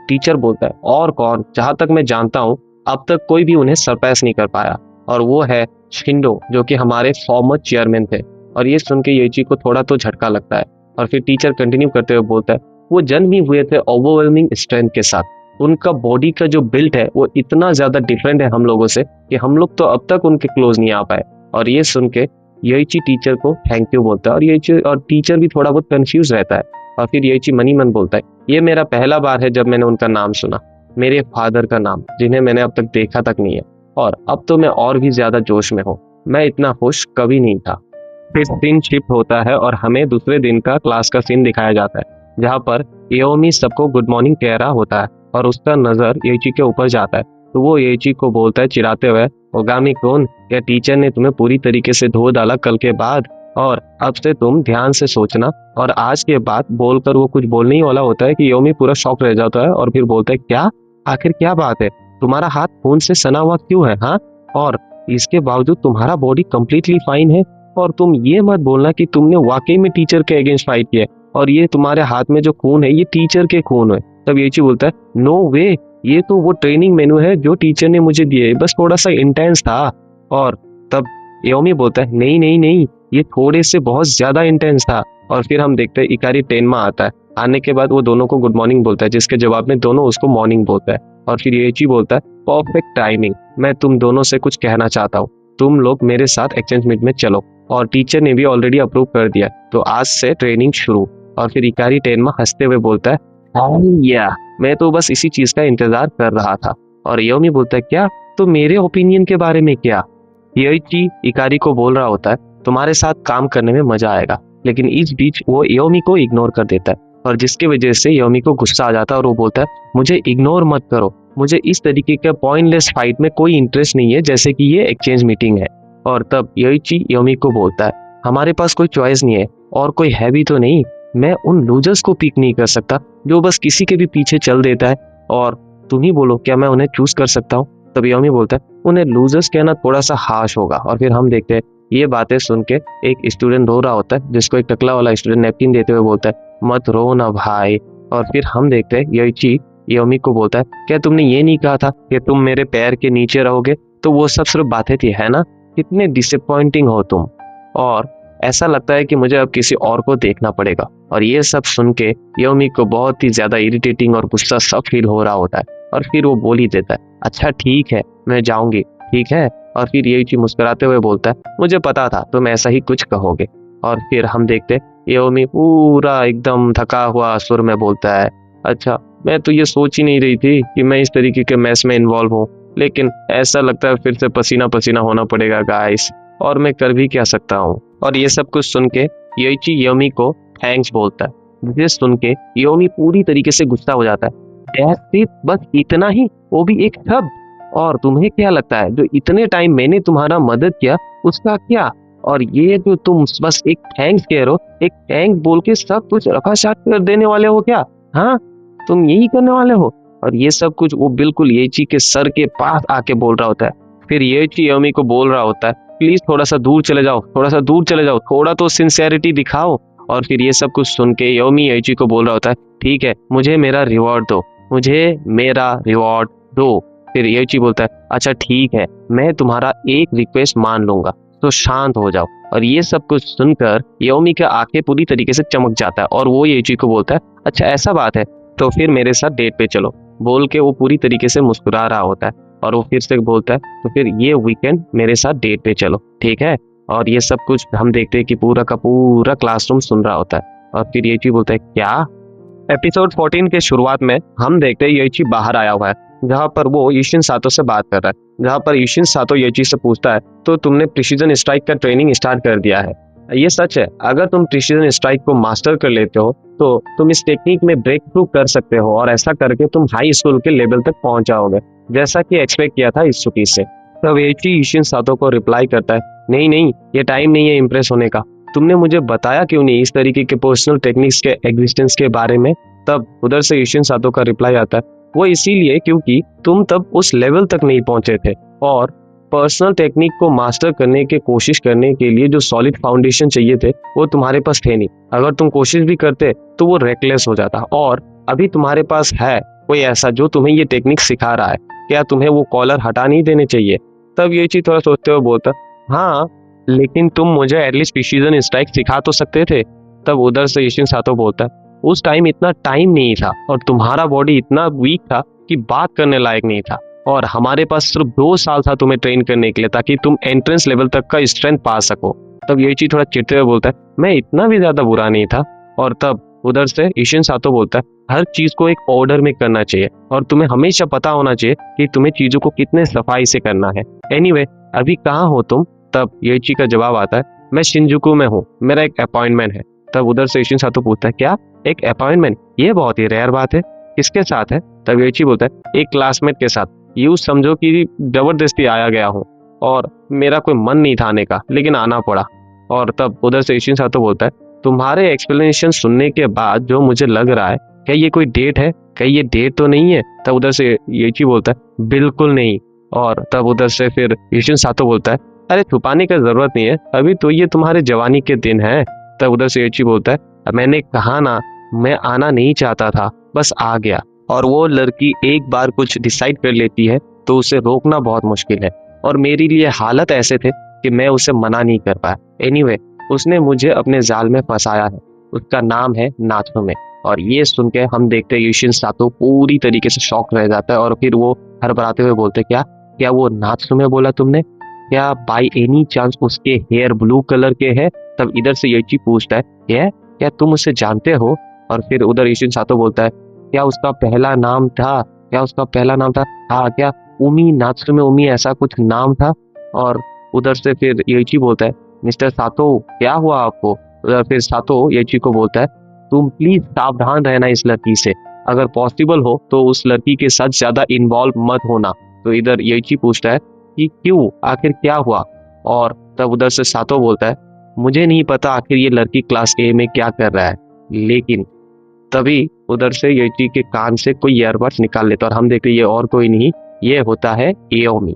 टीचर बोलता है, और कौन, जहां तक मैं जानता हूँ अब तक कोई भी उन्हें सरपास नहीं कर पाया, और वो है शिंडो, जो कि हमारे फॉर्मर चेयरमैन थे। और ये सुन के येची को थोड़ा तो झटका लगता है। और फिर टीचर कंटिन्यू करते हुए बोलता है, वो जन्म ही हुए थे ओवरवेलमिंग स्ट्रेंथ के साथ, उनका बॉडी का जो बिल्ट है वो इतना ज्यादा डिफरेंट है हम लोगों से कि हम लोग तो अब तक उनके क्लोज नहीं आ पाए। और ये सुन के येची टीचर को थैंक यू बोलता है, और टीचर भी थोड़ा बहुत कंफ्यूज रहता है। और फिर येची मनी मन बोलता है, ये मेरा पहला बार है जब मैंने उनका नाम सुना, मेरे फादर का नाम, जिन्हें मैंने अब तक देखा तक नहीं है, और अब तो मैं और भी ज्यादा जोश में हूँ, मैं इतना खुश कभी नहीं था। फिर सीन शिफ्ट होता है और हमें दूसरे दिन का क्लास का सीन दिखाया जाता है, जहाँ पर एओमी सबको गुड मॉर्निंग कह रहा होता है, और उसका नजर येची के ऊपर जाता है। तो वो येची को बोलता है चिढ़ाते हुए, ओगामी कौन, या टीचर ने तुम्हें पूरी तरीके से धो डाला कल के बाद, और अब से तुम ध्यान से सोचना। और आज के बाद बोलकर वो कुछ बोलने ही वाला होता है कि एओमी पूरा शॉक रह जाता है, और फिर बोलता है, क्या, आखिर क्या बात है, तुम्हारा हाथ खून से सना हुआ क्यों है? हाँ, और इसके बावजूद तुम्हारा बॉडी कंप्लीटली फाइन है, और तुम ये मत बोलना कि तुमने वाकई में टीचर के अगेंस्ट फाइट किया, और ये तुम्हारे हाथ में जो खून है ये टीचर के खून है। तब येची बोलता है, नो वे, ये तो वो ट्रेनिंग मेनू है जो टीचर ने मुझे दिए, बस थोड़ा सा इंटेंस था। और तब एओमी बोलता है, नहीं नहीं नहीं, ये थोड़े से बहुत ज्यादा इंटेंस था। और फिर हम देखते हैं इकारी टेनमा आता है। आने के बाद वो दोनों को गुड मॉर्निंग बोलता है, जिसके जवाब में दोनों उसको मॉर्निंग बोलता है। और फिर येची बोलता है, परफेक्ट टाइमिंग, मैं तुम दोनों से कुछ कहना चाहता हूँ, तुम लोग मेरे साथ एक्सचेंज मीट में चलो, और टीचर ने भी ऑलरेडी अप्रूव कर दिया, तो आज से ट्रेनिंग शुरू। और फिर इकारी टेनमा हंसते हुए बोलता है, या मैं तो बस इसी चीज का इंतजार कर रहा था। और योमी बोलता है क्या, तो मेरे ओपिनियन के बारे में क्या? योइची इकारी को बोल रहा होता है तुम्हारे साथ काम करने में मजा आएगा, लेकिन इस बीच वो योमी को इग्नोर कर देता है, और जिसकी वजह से योमी को गुस्सा आ जाता है और वो बोलता है मुझे इग्नोर मत करो, मुझे इस तरीके का पॉइंटलेस फाइट में कोई इंटरेस्ट नहीं है जैसे कि ये एक्सचेंज मीटिंग है। और तब योइची योमी को बोलता है हमारे पास कोई चॉइस नहीं है, और कोई है भी तो नहीं, मैं उन लूजर्स को पिक नहीं कर सकता जो बस किसी के भी पीछे चल देता है, और तुम ही बोलो क्या मैं उन्हें चूज कर सकता हूँ? तब योमी बोलता है उन्हें लूजर्स कहना थोड़ा सा हार्श होगा। और फिर हम देखते हैं ये बातें सुन के एक स्टूडेंट रो रहा होता है, जिसको एक टकला वाला स्टूडेंट नैपकिन देते हुए बोलता है मत रो ना भाई। और फिर हम देखते हैं योइची योमी को बोलता है क्या तुमने ये नहीं कहा था कि तुम मेरे पैर के नीचे रहोगे? तो वो सब सिर्फ बातें थी, है ना? कितने डिसअपॉइंटिंग हो तुम, और ऐसा लगता है कि मुझे अब किसी और को देखना पड़ेगा। और ये सब सुन के योमी को बहुत ही ज्यादा इरिटेटिंग और गुस्सा सब फील हो रहा होता है, और फिर वो बोल ही देता है अच्छा ठीक है मैं जाऊंगी, ठीक है। और फिर योइची मुस्कुराते हुए बोलता है मुझे पता था तुम ऐसा ही कुछ कहोगे। और फिर हम देखते योमी पूरा एकदम थका हुआ सुर में बोलता है अच्छा मैं तो ये सोच ही नहीं रही थी कि मैं इस तरीके के मैस में इन्वॉल्व हूँ, लेकिन ऐसा लगता है फिर से पसीना पसीना होना पड़ेगा गाइस, और मैं कर भी क्या सकता हूँ। और ये सब कुछ सुन के योइची योमी को थैंक्स बोलता है, जिसे सुन के योमी पूरी तरीके से गुस्सा हो जाता है। That's it, बस इतना ही, वो भी एक शब्द? और तुम्हें क्या लगता है जो इतने टाइम मैंने तुम्हारा मदद किया उसका क्या? और ये जो तुम बस एक थैंक्स कह रहे हो, एक थैंक्स बोल के सब कुछ रफा साफ कर देने वाले हो क्या? हाँ, तुम यही करने वाले हो? और ये सब कुछ वो बिल्कुल येची के सर के पास आके बोल रहा होता है। फिर येची योमी को बोल रहा होता है प्लीज थोड़ा सा दूर चले जाओ, थोड़ा सा दूर चले जाओ, थोड़ा तो सिंसेरिटी दिखाओ। और फिर ये सब कुछ सुन के योमी येची को बोल रहा होता है ठीक है मुझे मेरा रिवॉर्ड दो, मुझे मेरा रिवॉर्ड दो। फिर येची बोलता है अच्छा ठीक है मैं तुम्हारा एक रिक्वेस्ट मान लूंगा, तो शांत हो जाओ। और ये सब कुछ सुनकर योमी की आंखें पूरी तरीके से चमक जाता है, और वो येची को बोलता है अच्छा ऐसा बात है तो फिर मेरे साथ डेट पे चलो, बोल के वो पूरी तरीके से मुस्कुरा रहा होता है। और वो फिर से बोलता है तो फिर ये वीकेंड मेरे साथ डेट पे चलो, ठीक है। और ये सब कुछ हम देखते हैं कि पूरा का पूरा क्लासरूम सुन रहा होता है। और फिर येची बोलता है क्या? एपिसोड 14 के शुरुआत में हम देखते हैं येची बाहर आया हुआ है, जहाँ पर वो यूशिन सातो से बात कर रहा है, जहाँ पर यूशिन सातो येची से पूछता है तो तुमने प्रिसीजन स्ट्राइक का ट्रेनिंग स्टार्ट कर दिया है? ये सच है, अगर तुम प्रिसीजन स्ट्राइक को मास्टर कर लेते हो तो तुम इस टेक्निक में ब्रेक थ्रू कर सकते हो, और ऐसा करके तुम हाई स्कूल के लेवल तक पहुंच जाओगे, जैसा कि एक्सपेक्ट किया था इस छुट्टी से। तब येची यूशिन सातो को रिप्लाई करता है नहीं नहीं, ये टाइम नहीं है इम्प्रेस होने का, तुमने मुझे बताया क्यों नहीं इस तरीके के पर्सनल टेक्निक्स के एग्जिस्टेंस के बारे में? तब उधर से यूशिन सातो का रिप्लाई आता है वो इसीलिए क्योंकि तुम तब उस लेवल तक नहीं पहुंचे थे, और पर्सनल टेक्निक को मास्टर करने की कोशिश करने के लिए जो सॉलिड फाउंडेशन चाहिए थे वो तुम्हारे पास थे नहीं। अगर तुम कोशिश भी करते तो वो रेकलेस हो जाता, और अभी तुम्हारे पास है कोई ऐसा जो तुम्हें ये टेक्निक सिखा रहा है, क्या तुम्हें वो कॉलर हटा नहीं देने चाहिए? तब ये चीज थोड़ा सोचते हुए बोलता हाँ लेकिन तुम मुझे एटलीस्ट प्रिसीजन स्ट्राइक सिखा तो सकते थे। तब उधर से यूशिन सातो बोलता है उस टाइम इतना टाइम नहीं था, और तुम्हारा बॉडी इतना वीक था कि बात करने लायक नहीं था, और हमारे पास सिर्फ 2 साल था तुम्हें ट्रेन करने के लिए ताकि तुम एंट्रेंस लेवल तक का स्ट्रेंथ पा सको। तब ये चीज थोड़ा चिढ़ते हुए बोलता है मैं इतना भी ज्यादा बुरा नहीं था। और तब उधर से यूशिन सातो बोलता है हर चीज को एक ऑर्डर में करना चाहिए, और तुम्हें हमेशा पता होना चाहिए कि तुम्हें चीजों को कितने सफाई से करना है। एनीवे, अभी कहाँ हो तुम? तब येची का जवाब आता है मैं शिनजुकू में हूँ, मेरा एक अपॉइंटमेंट है। तब उधर से यूशिन सातो पूछता है क्या एक अपॉइंटमेंट? ये बहुत ही रेयर बात है, किसके साथ है? तब येची बोलता है एक क्लासमेट के साथ, यूं समझो कि जबरदस्ती आया गया हूँ, और मेरा कोई मन नहीं था आने का लेकिन आना पड़ा। और तब उधर से यूशिन सातो बोलता है तुम्हारे एक्सप्लेनेशन सुनने के बाद जो मुझे लग रहा है क्या ये कोई डेट है? कहीं ये डेट तो नहीं है? तब उधर से येची बोलता है बिल्कुल नहीं। और तब उधर से फिर यूशिन सातो बोलता है अरे छुपाने की जरूरत नहीं है, अभी तो ये तुम्हारे जवानी के दिन है। तब उधर से येची बोलता है मैंने कहा ना, मैं आना नहीं चाहता था, बस आ गया। और वो लड़की एक बार कुछ डिसाइड कर लेती है तो उसे रोकना बहुत मुश्किल है, और मेरे लिए हालत ऐसे थे कि मैं उसे मना नहीं कर पाया। एनीवे, उसने मुझे अपने जाल में फंसाया है, उसका नाम है नात्सुमे। और ये सुन के हम देखते हैं यूशिन सातो पूरी तरीके से शॉक रह जाता है, और फिर वो हड़बड़ाते हुए बोलते क्या क्या वो नात्सुमे बोला तुमने? क्या बाय एनी चांस उसके हेयर ब्लू कलर के हैं? तब इधर से येची पूछता है क्या क्या तुम उसे जानते हो? और फिर उधर यूशिन सातो बोलता है क्या उसका पहला नाम था? क्या उसका पहला नाम था? हाँ क्या? उमी, नात्सुमे उमी ऐसा कुछ नाम था। और उधर से फिर योइची बोलता है, मिस्टर सातो क्या हुआ आपको? उधर फिर सातो योइची को बोलता है, तुम प्लीज सावधान रहना इस लड़की से, अगर पॉसिबल हो तो उस लड़की के साथ ज्यादा इन्वॉल्व मत होना। तो इधर योइची पूछता है कि क्यों, आखिर क्या हुआ? और तब उधर से सातो बोलता है, मुझे नहीं पता आखिर ये लड़की क्लास ए में क्या कर रहा है, लेकिन तभी उधर से योइची के कान से कोई ईयरबड्स निकाल लेता है और हम देखते हैं ये और कोई नहीं, ये होता है एओमी।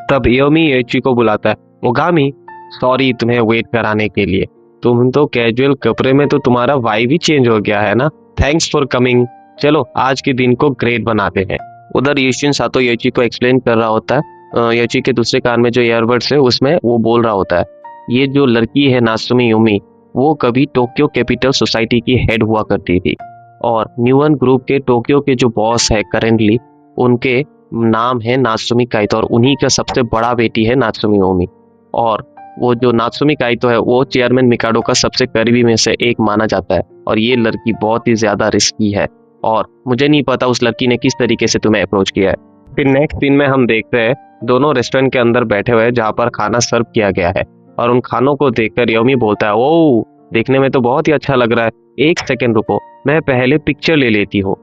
तब एओमी योइची को बुलाता है, ओगामी सॉरी तुम्हें वेट कराने के लिए, तुम तो कैजुअल कपड़े में तो तुम्हारा वाइब ही चेंज हो गया है ना, थैंक्स फॉर कमिंग, चलो आज के दिन को ग्रेट बनाते हैं। उधर यूशिन सातो योइची को एक्सप्लेन कर रहा होता है, योइची के दूसरे कान में जो ईयरबड्स है उसमें वो बोल रहा होता है, ये जो लड़की है नात्सुमी युमी, वो कभी टोक्यो कैपिटल सोसाइटी की हेड हुआ करती थी और न्यूअन ग्रुप के टोक्यो के जो बॉस है करेंटली, उनके नाम है नात्सुमी काइतो और उन्हीं का सबसे बड़ा बेटी है नात्सुमी ओमी। और वो जो नात्सुमी काइतो है वो चेयरमैन मिकाडो का सबसे करीबी में से एक माना जाता है और ये लड़की बहुत ही ज्यादा रिस्की है और मुझे नहीं पता उस लड़की ने किस तरीके से तुम्हें अप्रोच किया है। फिर नेक्स्ट सीन में हम देखते हैं दोनों रेस्टोरेंट के अंदर बैठे हुए हैं जहाँ पर खाना सर्व किया गया है और उन खानों को देखकर योमी बोलता है, ओ देखने में तो बहुत ही अच्छा लग रहा है, एक सेकेंड रुको, मैं पहले पिक्चर ले लेती हूँ,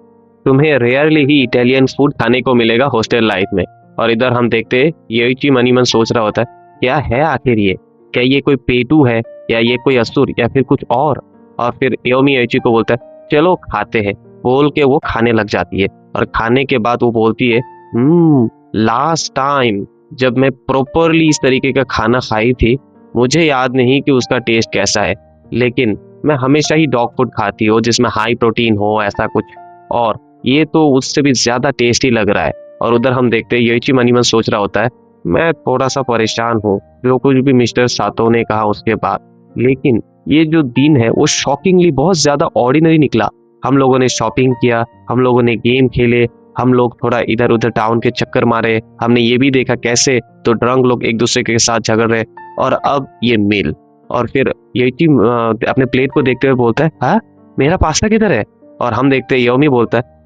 तुम्हें रेयरली ही इटालियन फूड खाने को मिलेगा हॉस्टल लाइफ में। और इधर हम देखते हैं योइची मनी मन सोच रहा होता है, क्या है आखिर ये, क्या ये कोई पेटू है या ये कोई असुर या फिर कुछ और फिर योमी योइची को बोलता है, चलो खाते हैं, बोल के वो खाने लग जाती है और खाने के बाद वो बोलती है, लास्ट टाइम जब मैं प्रॉपरली इस तरीके का खाना खाई थी, मुझे याद नहीं कि उसका टेस्ट कैसा है, लेकिन मैं हमेशा ही डॉग फूड खाती हूँ जिसमें हाई प्रोटीन हो ऐसा कुछ, और ये तो उससे भी ज्यादा टेस्टी लग रहा है। और उधर हम देखते हैं योइची मनीमन सोच रहा होता है, मैं थोड़ा सा परेशान हूँ जो कुछ भी मिस्टर सातो ने कहा उसके बाद, लेकिन ये जो दिन है वो शॉकिंगली बहुत ज्यादा ऑर्डिनरी निकला। हम लोगों ने शॉपिंग किया, हम लोगों ने गेम खेले, हम लोग थोड़ा इधर उधर टाउन के चक्कर मारे, हमने ये भी देखा कैसे तो ड्रंक लोग एक दूसरे के साथ झगड़ रहे, और अब ये मील। और फिर योइची अपने प्लेट को देखते हुए बोलता है, हाँ मेरा पास्ता किधर है? और हम देखते हैं योमी बोलता है,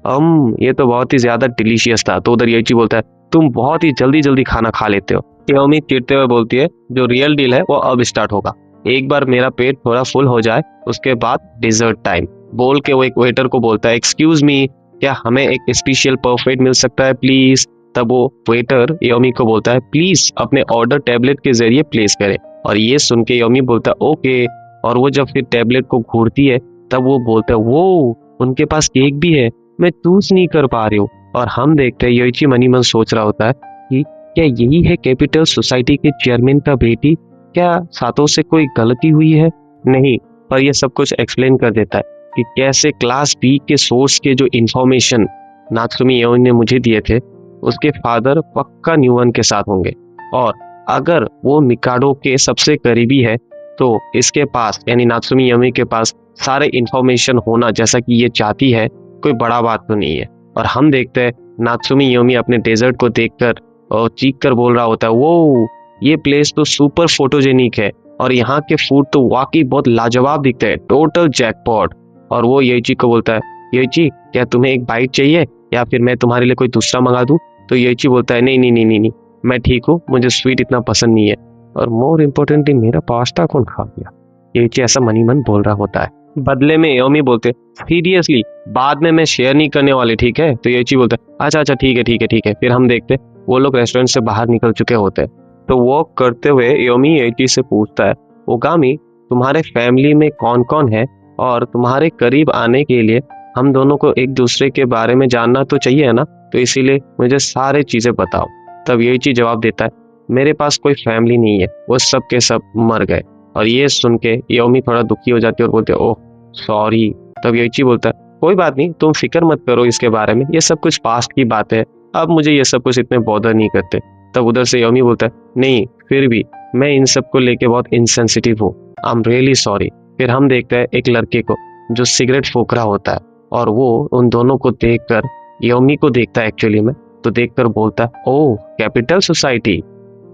ये तो बहुत ही ज्यादा डिलीशियस था। तो उधर योइची बोलता है, तुम बहुत ही जल्दी जल्दी खाना खा लेते हो। योमी चिढ़ते हुए बोलती है, जो रियल डील है वो अब स्टार्ट होगा, एक बार मेरा पेट थोड़ा फुल हो जाए उसके बाद डिजर्ट टाइम, बोल के वो एक वेटर को बोलता है, एक्सक्यूज मी, क्या हमें एक स्पेशल परफेक्ट मिल सकता है प्लीज? तब वो वेटर योमी को बोलता है, प्लीज अपने ऑर्डर टैबलेट के जरिए प्लेस करें। और ये सुन के योमी बोलता है, ओके। और वो जब फिर टैबलेट को घूरती है तब वो बोलता है, वो उनके पास केक भी है, मैं चूज नहीं कर पा रही हूँ। और हम देखते हैं योइची मनी मन सोच रहा होता है कि क्या यही है कैपिटल सोसाइटी के चेयरमैन का बेटी, क्या सातो से कोई गलती हुई है? नहीं, पर यह सब कुछ एक्सप्लेन कर देता है कि कैसे क्लास बी के सोर्स के जो इंफॉर्मेशन नात्सुमी योमी ने मुझे दिए थे उसके फादर पक्का न्यूअन के साथ होंगे, और अगर वो मिकाडो के सबसे करीबी है तो इसके पास यानी नात्सुमी योमी के पास सारे इंफॉर्मेशन होना जैसा कि ये चाहती है कोई बड़ा बात तो नहीं है। और हम देखते हैं नात्सुमी योमी अपने डेजर्ट को देखकर और चीख कर बोल रहा होता है, वो ये प्लेस तो सुपर फोटोजेनिक है और यहाँ के फूड तो वाकई बहुत लाजवाब दिखते हैं, टोटल जैकपॉट। और वो योइची को बोलता है, योइची क्या तुम्हें एक बाइट चाहिए या फिर मैं तुम्हारे लिए कोई दूसरा मंगा दूं? तो योइची बोलता है, नहीं नहीं नहीं नहीं नहीं, मैं ठीक हूँ, मुझे स्वीट इतना पसंद नहीं है, और मोर इम्पोर्टेंटली मेरा पास्ता कौन खा गया? योइची ऐसा मनी मन बोल रहा होता है। बदले में योमी बोलते, सीरियसली बाद में मैं शेयर नहीं करने वाले, ठीक है? तो योइची बोलता है, अच्छा अच्छा ठीक है ठीक है ठीक है। फिर हम देखते वो लोग रेस्टोरेंट से बाहर निकल चुके होते हैं। तो वॉक करते हुए योमी योइची से पूछता है, ओगामी तुम्हारे फैमिली में कौन कौन है, और तुम्हारे करीब आने के लिए हम दोनों को एक दूसरे के बारे में जानना तो चाहिए है ना, तो इसीलिए मुझे सारे चीजें बताओ। तब योइची जवाब देता है, मेरे पास कोई फैमिली नहीं है, वो सब के सब मर गए। और ये सुन के योमी थोड़ा दुखी हो जाती है और बोलते है, ओह सॉरी। तब योइची बोलता है, कोई बात नहीं, तुम फिक्र मत करो इसके बारे में, ये सब कुछ पास्ट की बात है, अब मुझे ये सब कुछ इतने बॉदर नहीं करते। तब उधर से योमी बोलता है, नहीं फिर भी मैं इन सब को लेके बहुत इंसेंसिटिव हूँ, आई एम रियली सॉरी। फिर हम देखते हैं एक लड़के को जो सिगरेट फूक रहा होता है और वो उन दोनों को देखकर योमी को देखता है एक्चुअली में, तो देखकर बोलता है, ओह कैपिटल सोसाइटी,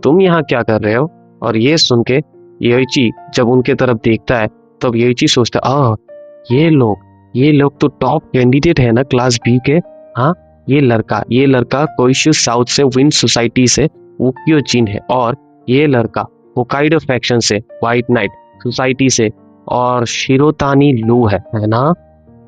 तुम यहाँ क्या कर रहे हो? और ये सुन के योइची जब उनके तरफ देखता है तब योइची सोचता है, ये लोग ये लोग तो टॉप कैंडिडेट है ना क्लास बी के। हाँ, ये लड़का कोइशु साउथ से विंड सोसाइटी से उकियो जिन है, और ये लड़का होकाइडो फैक्शन से व्हाइट नाइट सोसाइटी से और शिरोतानी लू है ना।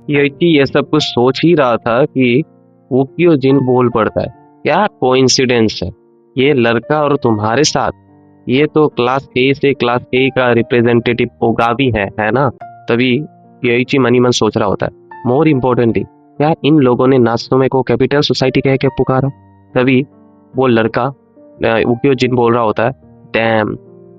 ये सब कुछ सोच ही रहा था कि उकियो जिन बोल पड़ता है, क्या कोइंसिडेंस है ये लड़का और तुम्हारे साथ। ये तो क्लास ए से क्लास ए का रिप्रेजेंटेटिव होगा भी है ना। तभी योइची मनी मन सोच रहा होता है, मोर इम्पोर्टेंटली क्या इन लोगों ने नात्सुमे को कैपिटल सोसाइटी कह के पुकारा। तभी वो लड़का उकियो जिन बोल रहा होता है, डैम,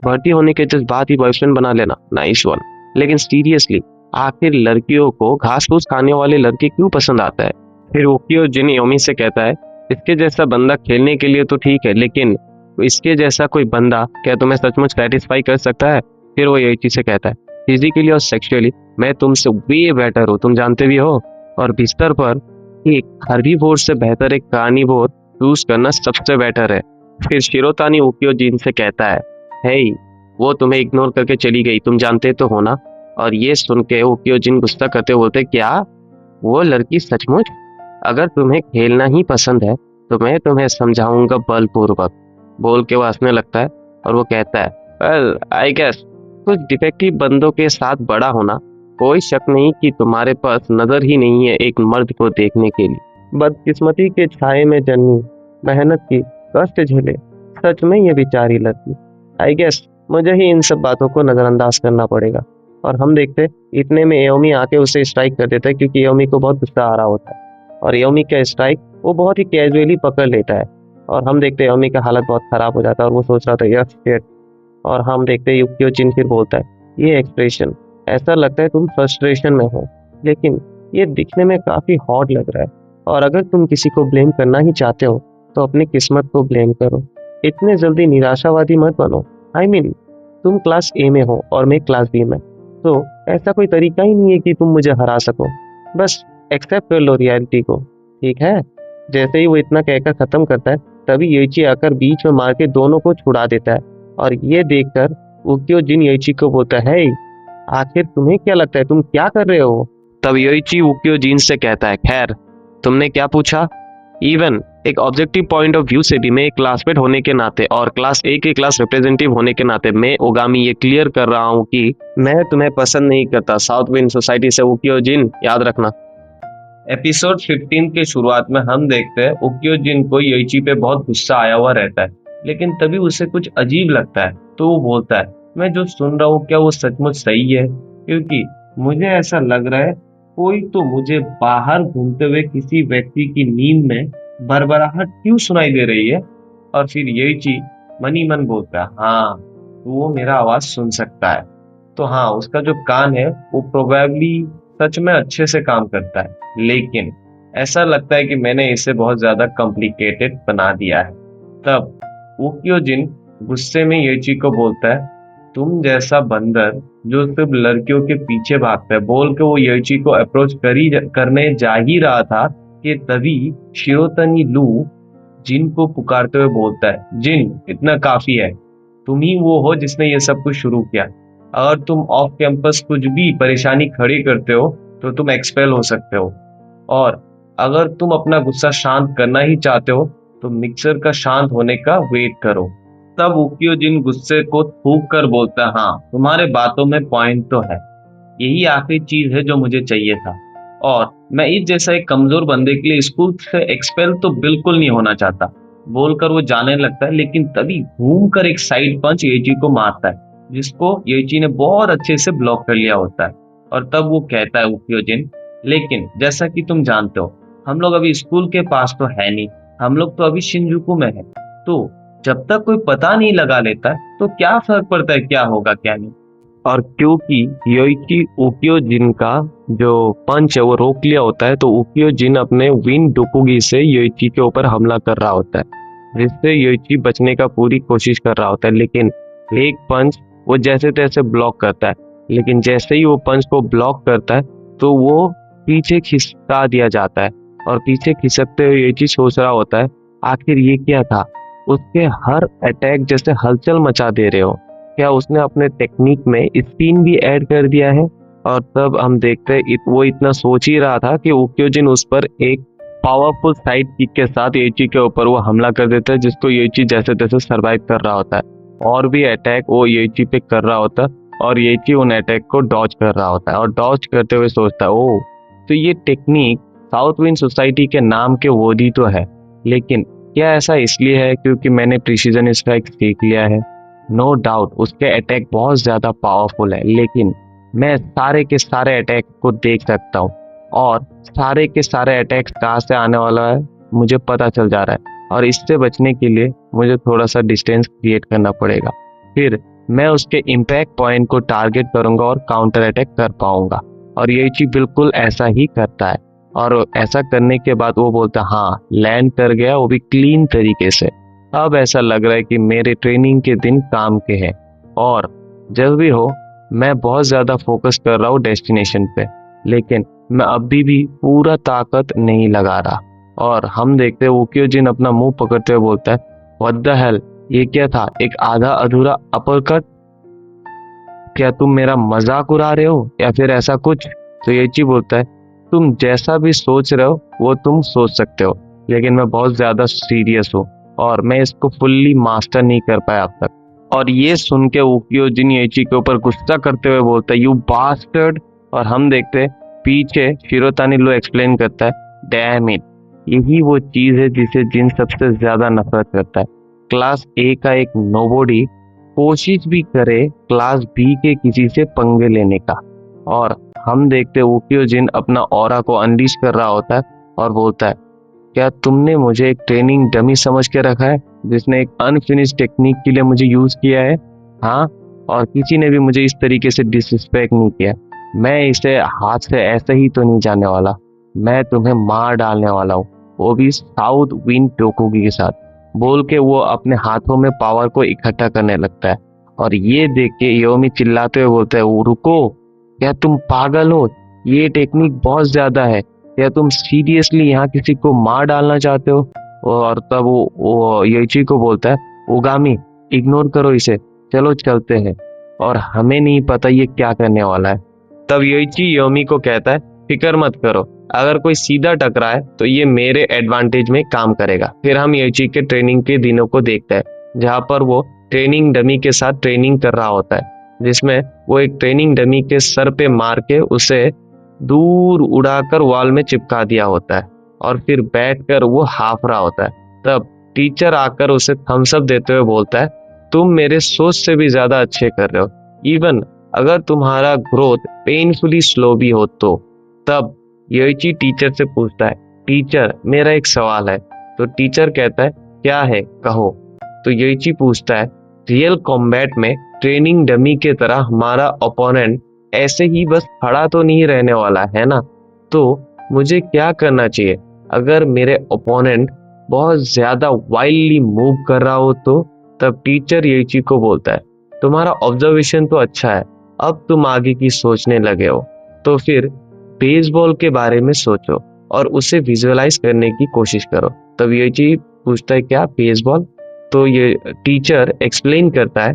भर्ती होने के जस्ट बाद ही बॉयफ्रेंड बना लेना, नाइस वन। लेकिन सीरियसली, आखिर लड़कियों को घास फूस खाने वाले लड़के क्यों पसंद आता है। फिर उकियो जिन योमी से कहता है, इसके जैसा बंदा खेलने के लिए तो ठीक है, लेकिन इसके जैसा कोई बंदा क्या तुम्हें सचमुच सेटिस्फाई कर सकता है। फिर वो यही चीज से कहता है, फिजिकली और सेक्सुअली मैं तुमसे वे बेटर हूँ, तुम जानते भी हो। और बिस्तर पर एक हर्बीवोर से बेहतर एक कार्निवोर चूज करना सबसे बेटर है। फिर शिरोतानी उकियो जिन से कहता है, हे, वो तुम्हें इग्नोर करके चली गई, तुम जानते तो हो ना। और ये सुन के उकियो जिन गुस्सा करते बोलते, क्या वो लड़की सचमुच। अगर तुम्हें खेलना ही पसंद है तो मैं तुम्हें समझाऊंगा बलपूर्वक। बोल के वो हंसने लगता है और वो कहता है, वेल आई गेस कुछ डिफेक्टिव बंदों के साथ बड़ा होना, कोई शक नहीं कि तुम्हारे पास नजर ही नहीं है एक मर्द को देखने के लिए। बदकिस्मती के छाये में जन्मी, मेहनत की, कष्ट झेले, सच में ये बेचारी लड़की। आई गेस मुझे ही इन सब बातों को नजरअंदाज करना पड़ेगा। और हम देखते इतने में एओमी आके उसे स्ट्राइक कर देता है, क्योंकि एओमी को बहुत गुस्सा आ रहा होता है। और एओमी का स्ट्राइक वो बहुत ही कैजुअली पकड़ लेता है। और हम देखते हैं एओमी का हालत बहुत खराब हो जाता है और वो सोच रहा था यस शिट। और हम देखते हैं युकियो जिन फिर बोलता है, ये एक्सप्रेशन, ऐसा लगता है तुम फ्रस्ट्रेशन में हो, लेकिन ये दिखने में काफी हॉट लग रहा है। और अगर तुम किसी को ब्लेम करना ही चाहते हो तो अपनी किस्मत को ब्लेम करो, इतने जल्दी निराशावादी मत बनो। आई मीन, तुम क्लास ए में हो और मैं क्लास बी में, तो ऐसा कोई तरीका ही नहीं है कि तुम मुझे हरा सको। बस एक्सेप्ट कर लो रियलिटी को, ठीक है। जैसे ही वो इतना कहकर खत्म करता है, तभी योइची आकर बीच में मार के दोनों को छुड़ा देता है। और ये देखकर उकियो जिन योइची को बोलता है, आखिर तुम्हें क्या लगता है तुम क्या कर रहे हो। तब योइची उकियो जिन से कहता है, खैर तुमने क्या पूछा। इवन एक ऑब्जेक्टिव पॉइंट ऑफ व्यू से भी मैं एक क्लासमेट होने के नाते और क्लास ए के क्लास रिप्रेजेंटेटिव होने के नाते मैं ओगामी ये क्लियर कर रहा हूँ कि मैं तुम्हें पसंद नहीं करता, साउथ विंड सोसाइटी से उकियो जिन, याद रखना। एपिसोड 15 के शुरुआत में हम देखते हैं उकियो जिन को योइची पे बहुत गुस्सा आया हुआ रहता है, लेकिन तभी उसे कुछ अजीब लगता है तो वो बोलता है, मैं जो सुन रहा हूँ क्या वो सचमुच सही है, क्योंकि मुझे ऐसा लग रहा है कोई तो मुझे बाहर घूमते हुए किसी व्यक्ति की नींद में बरबराहट क्यों सुनाई दे रही है। और फिर योइची मनी मन बोलता है, हाँ तो वो मेरा आवाज सुन सकता है। तो हाँ, उसका जो कान है वो प्रोबेबली सच में अच्छे से काम करता है, लेकिन ऐसा लगता है कि मैंने इसे बहुत ज्यादा कॉम्प्लिकेटेड बना दिया है। तब उकियो जिन गुस्से में योइची को बोलता है, तुम जैसा बंदर जो सिर्फ लड़कियों के पीछे भागता है, बोल के वो योइची को अप्रोच करने जा ही रहा था कि तभी शिरोतनी लू जिन को पुकारते हुए बोलता है, जिन इतना काफी है, तुम ही वो हो जिसने ये सब कुछ शुरू किया। अगर तुम ऑफ कैंपस कुछ भी परेशानी खड़ी करते हो तो तुम एक्सपेल हो सकते हो, और अगर तुम अपना गुस्सा शांत करना ही चाहते हो तो मिक्सर का शांत होने का वेट करो। तब उकियो जिन गुस्से को थूक कर बोलता है, हाँ तुम्हारे बातों में पॉइंट तो है, यही आखिरी चीज है जो मुझे चाहिए था। और मैं इस जैसा एक कमजोर बंदे के लिए स्कूल से एक्सपेल तो बिल्कुल नहीं होना चाहता, बोलकर वो जाने लगता है। लेकिन तभी घूम कर एक साइड पंच येची को मारता है, जिसको येची ने बहुत अच्छे से ब्लॉक कर लिया होता है। और तब वो कहता है उकियोजिन, लेकिन जैसा कि तुम जानते हो हम लोग अभी स्कूल के पास तो है नहीं, हम लोग तो अभी शिंजुकू में है, तो जब तक कोई पता नहीं लगा लेता है तो क्या फर्क पड़ता है क्या होगा क्या नहीं। और क्योंकि योइची उकियो जिन का जो पंच है वो रोक लिया होता है, तो उकियो जिन अपने विन डोकुगी से योइची के ऊपर हमला कर रहा होता है, जिससे योइची बचने का पूरी कोशिश कर रहा होता है। लेकिन एक पंच वो जैसे तैसे ब्लॉक करता है, लेकिन जैसे ही वो पंच को ब्लॉक करता है तो वो पीछे खिसका दिया जाता है। और पीछे खिसकते हुए योइची सोच रहा होता है, आखिर ये क्या था। उसके हर अटैक जैसे हलचल मचा दे रहे हो, क्या उसने अपने टेक्निक में स्पिन भी ऐड कर दिया है। और तब हम देखते हैं वो इतना सोच ही रहा था कि उक्योजिन उस पर एक पावरफुल साइड किक के साथ येची के ऊपर वो हमला कर देता है, जिसको येची जैसे तैसे सरवाइव कर रहा होता है। और भी अटैक वो येची पे कर रहा होता है और येची उन अटैक को डॉज कर रहा होता है और डॉज करते हुए सोचता है, ओ तो ये टेक्निक साउथ विंड सोसाइटी के नाम के वर्दी तो है, लेकिन क्या ऐसा इसलिए है क्योंकि मैंने प्रिसीजन स्ट्राइक सीख लिया है? नो डाउट उसके अटैक बहुत ज्यादा पावरफुल है, लेकिन मैं सारे के सारे अटैक को देख सकता हूँ और सारे के सारे अटैक्स कहाँ से आने वाला है मुझे पता चल जा रहा है, और इससे बचने के लिए मुझे थोड़ा सा डिस्टेंस क्रिएट करना पड़ेगा। फिर मैं उसके इम्पैक्ट पॉइंट को टारगेट करूंगा और काउंटर अटैक कर पाऊंगा। और ये चीज बिल्कुल ऐसा ही करता है, और ऐसा करने के बाद वो बोलता है हाँ लैंड कर गया, वो भी क्लीन तरीके से। अब ऐसा लग रहा है कि मेरे ट्रेनिंग के दिन काम के हैं, और जब भी हो मैं बहुत ज्यादा फोकस कर रहा हूँ डेस्टिनेशन पे, लेकिन मैं अभी भी पूरा ताकत नहीं लगा रहा। और हम देखते हैं उक्योजिन अपना मुंह पकड़ते हुए बोलता है, व्हाट द हेल, ये क्या था, एक आधा अधूरा अपरकट? क्या तुम मेरा मजाक उड़ा रहे हो या फिर ऐसा कुछ? तो येची बोलता है, तुम जैसा भी सोच रहे हो वो तुम सोच सकते हो, लेकिन मैं बहुत ज्यादा सीरियस हूँ और मैं इसको फुल्ली मास्टर नहीं कर पाया अब तक। और ये सुन के उक्योजिन येची के ऊपर गुस्सा करते हुए बोलता है, यू बास्टर्ड। और हम देखते हैं पीछे शिरोतानी लो एक्सप्लेन करता है, डैम इट, यही वो चीज है जिसे जिन सबसे ज्यादा नफरत करता है। क्लास ए का एक नोबॉडी कोशिश भी करे क्लास बी के किसी से पंगे लेने का। और हम देखते उक्योजिन अपना ऑरा को अनलीश कर रहा होता है और बोलता है, क्या तुमने मुझे एक ट्रेनिंग डमी समझ के रखा है जिसने एक अनफिनिश टेक्निक के लिए मुझे यूज किया है? हाँ, और किसी ने भी मुझे इस तरीके से डिसरिस्पेक्ट नहीं किया। मैं इसे हाथ से ऐसे ही तो नहीं जाने वाला, मैं तुम्हें मार डालने वाला हूँ, वो भी साउथ विंड टोकुगी के साथ। बोल के वो अपने हाथों में पावर को इकट्ठा करने लगता है। और ये देख के योमी चिल्लाते हुए बोलता है, रुको, क्या तुम पागल हो? ये टेक्निक बहुत ज्यादा है, क्या तुम सीरियसली यहाँ किसी को मार डालना चाहते हो? और तब वो येची को बोलता है, ओगामी इग्नोर करो इसे, चलो चलते हैं, और हमें नहीं पता ये क्या करने वाला है। तब येची योमी को कहता है, फिक्र मत करो, अगर कोई सीधा टकराए तो ये मेरे एडवांटेज में काम करेगा। फिर हम येची के ट्रेनिंग के दिनों को देखते हैं, जहाँ पर वो ट्रेनिंग डमी के साथ ट्रेनिंग कर रहा होता है, जिसमें वो एक ट्रेनिंग डमी के सर पे मार के उसे दूर उड़ाकर वॉल में चिपका दिया होता है, और फिर बैठकर वो हाफ रहा होता है। तब टीचर आकर उसे थम्स अप देते हुए बोलता है, तुम मेरे सोच से भी ज्यादा अच्छे कर रहे हो, इवन अगर तुम्हारा ग्रोथ पेनफुली स्लो भी हो तो। तब योइची टीचर से पूछता है, टीचर मेरा एक सवाल है। तो टीचर कहता है, क्या है कहो। तो योइची पूछता है, रियल कॉम्बैट में ट्रेनिंग डमी के तरह हमारा ओपोनेंट ऐसे ही बस खड़ा तो नहीं रहने वाला है ना, तो मुझे क्या करना चाहिए अगर मेरे ओपोनेंट बहुत ज्यादा वाइल्डली मूव कर रहा हो तो? तब टीचर येची को बोलता है, तुम्हारा ऑब्जर्वेशन तो अच्छा है, अब तुम आगे की सोचने लगे हो, तो फिर बेसबॉल के बारे में सोचो और उसे विजुअलाइज करने की कोशिश करो। तब येची पूछता है, क्या बेसबॉल? तो ये टीचर एक्सप्लेन करता है,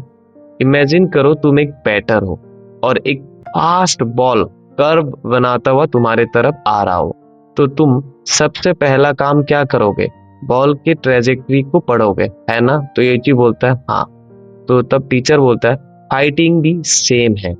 इमेजिन करो तुम एक बैटर हो और एक फास्ट बॉल कर्व बनाता हुआ तुम्हारे तरफ आ रहा हो, तो तुम सबसे पहला काम क्या करोगे? बॉल के ट्रेजेक्टरी को पढ़ोगे, है ना? तो ये चीज बोलता है हाँ। तो तब टीचर बोलता है, फाइटिंग भी सेम है।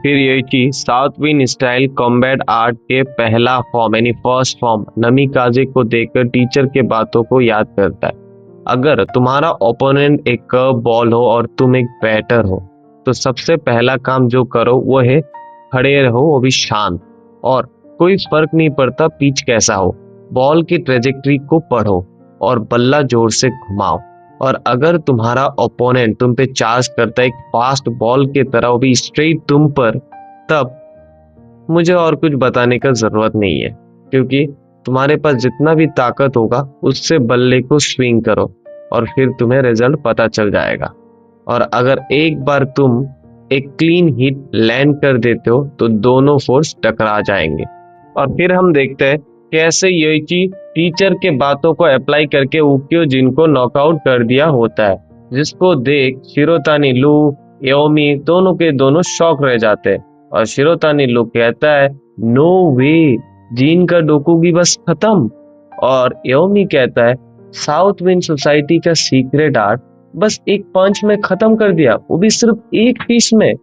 फिर ये चीज south wind style combat art के पहला फॉर्म यानी फर्स्ट फॉर्म नमिकाजे को देखकर टीचर के बातों को याद करता है। अगर तुम्हारा ओपोनेंट एक कर्व बॉल हो और तुम एक बैटर हो, तो सबसे पहला काम जो करो वो है खड़े रहो, वो भी शांत, और कोई फर्क नहीं पड़ता पिच कैसा हो, बॉल की ट्रेजेक्टरी को पढ़ो और बल्ला जोर से घुमाओ। और अगर तुम्हारा ओपोनेंट तुम पे चार्ज करता है एक फास्ट बॉल की तरह, वो भी स्ट्रेट तुम पर, तब मुझे और कुछ बताने का जरूरत नहीं है, क्योंकि तुम्हारे पास जितना भी ताकत होगा उससे बल्ले को स्विंग करो और फिर तुम्हें रिजल्ट पता चल जाएगा। और अगर एक बार तुम एक क्लीन हिट लैंड कर देते हो तो दोनों फोर्स टकरा जाएंगे। और फिर हम देखते हैं कैसे योइची टीचर के बातों को अप्लाई करके उक्योजिन को नॉकआउट कर दिया होता है, जिसको देख शिरोतानी लू, योमी दोनों के दोनों शॉक रह जाते हैं। और शिरोतानी लोग कहता है नो वे, जीन का डोकुगी बस खत्म। और एओमी कहता है साउथ विंड सोसाइटी का सीक्रेट आर्ट बस एक पंच में खत्म कर दिया, वो भी सिर्फ एक पीस में।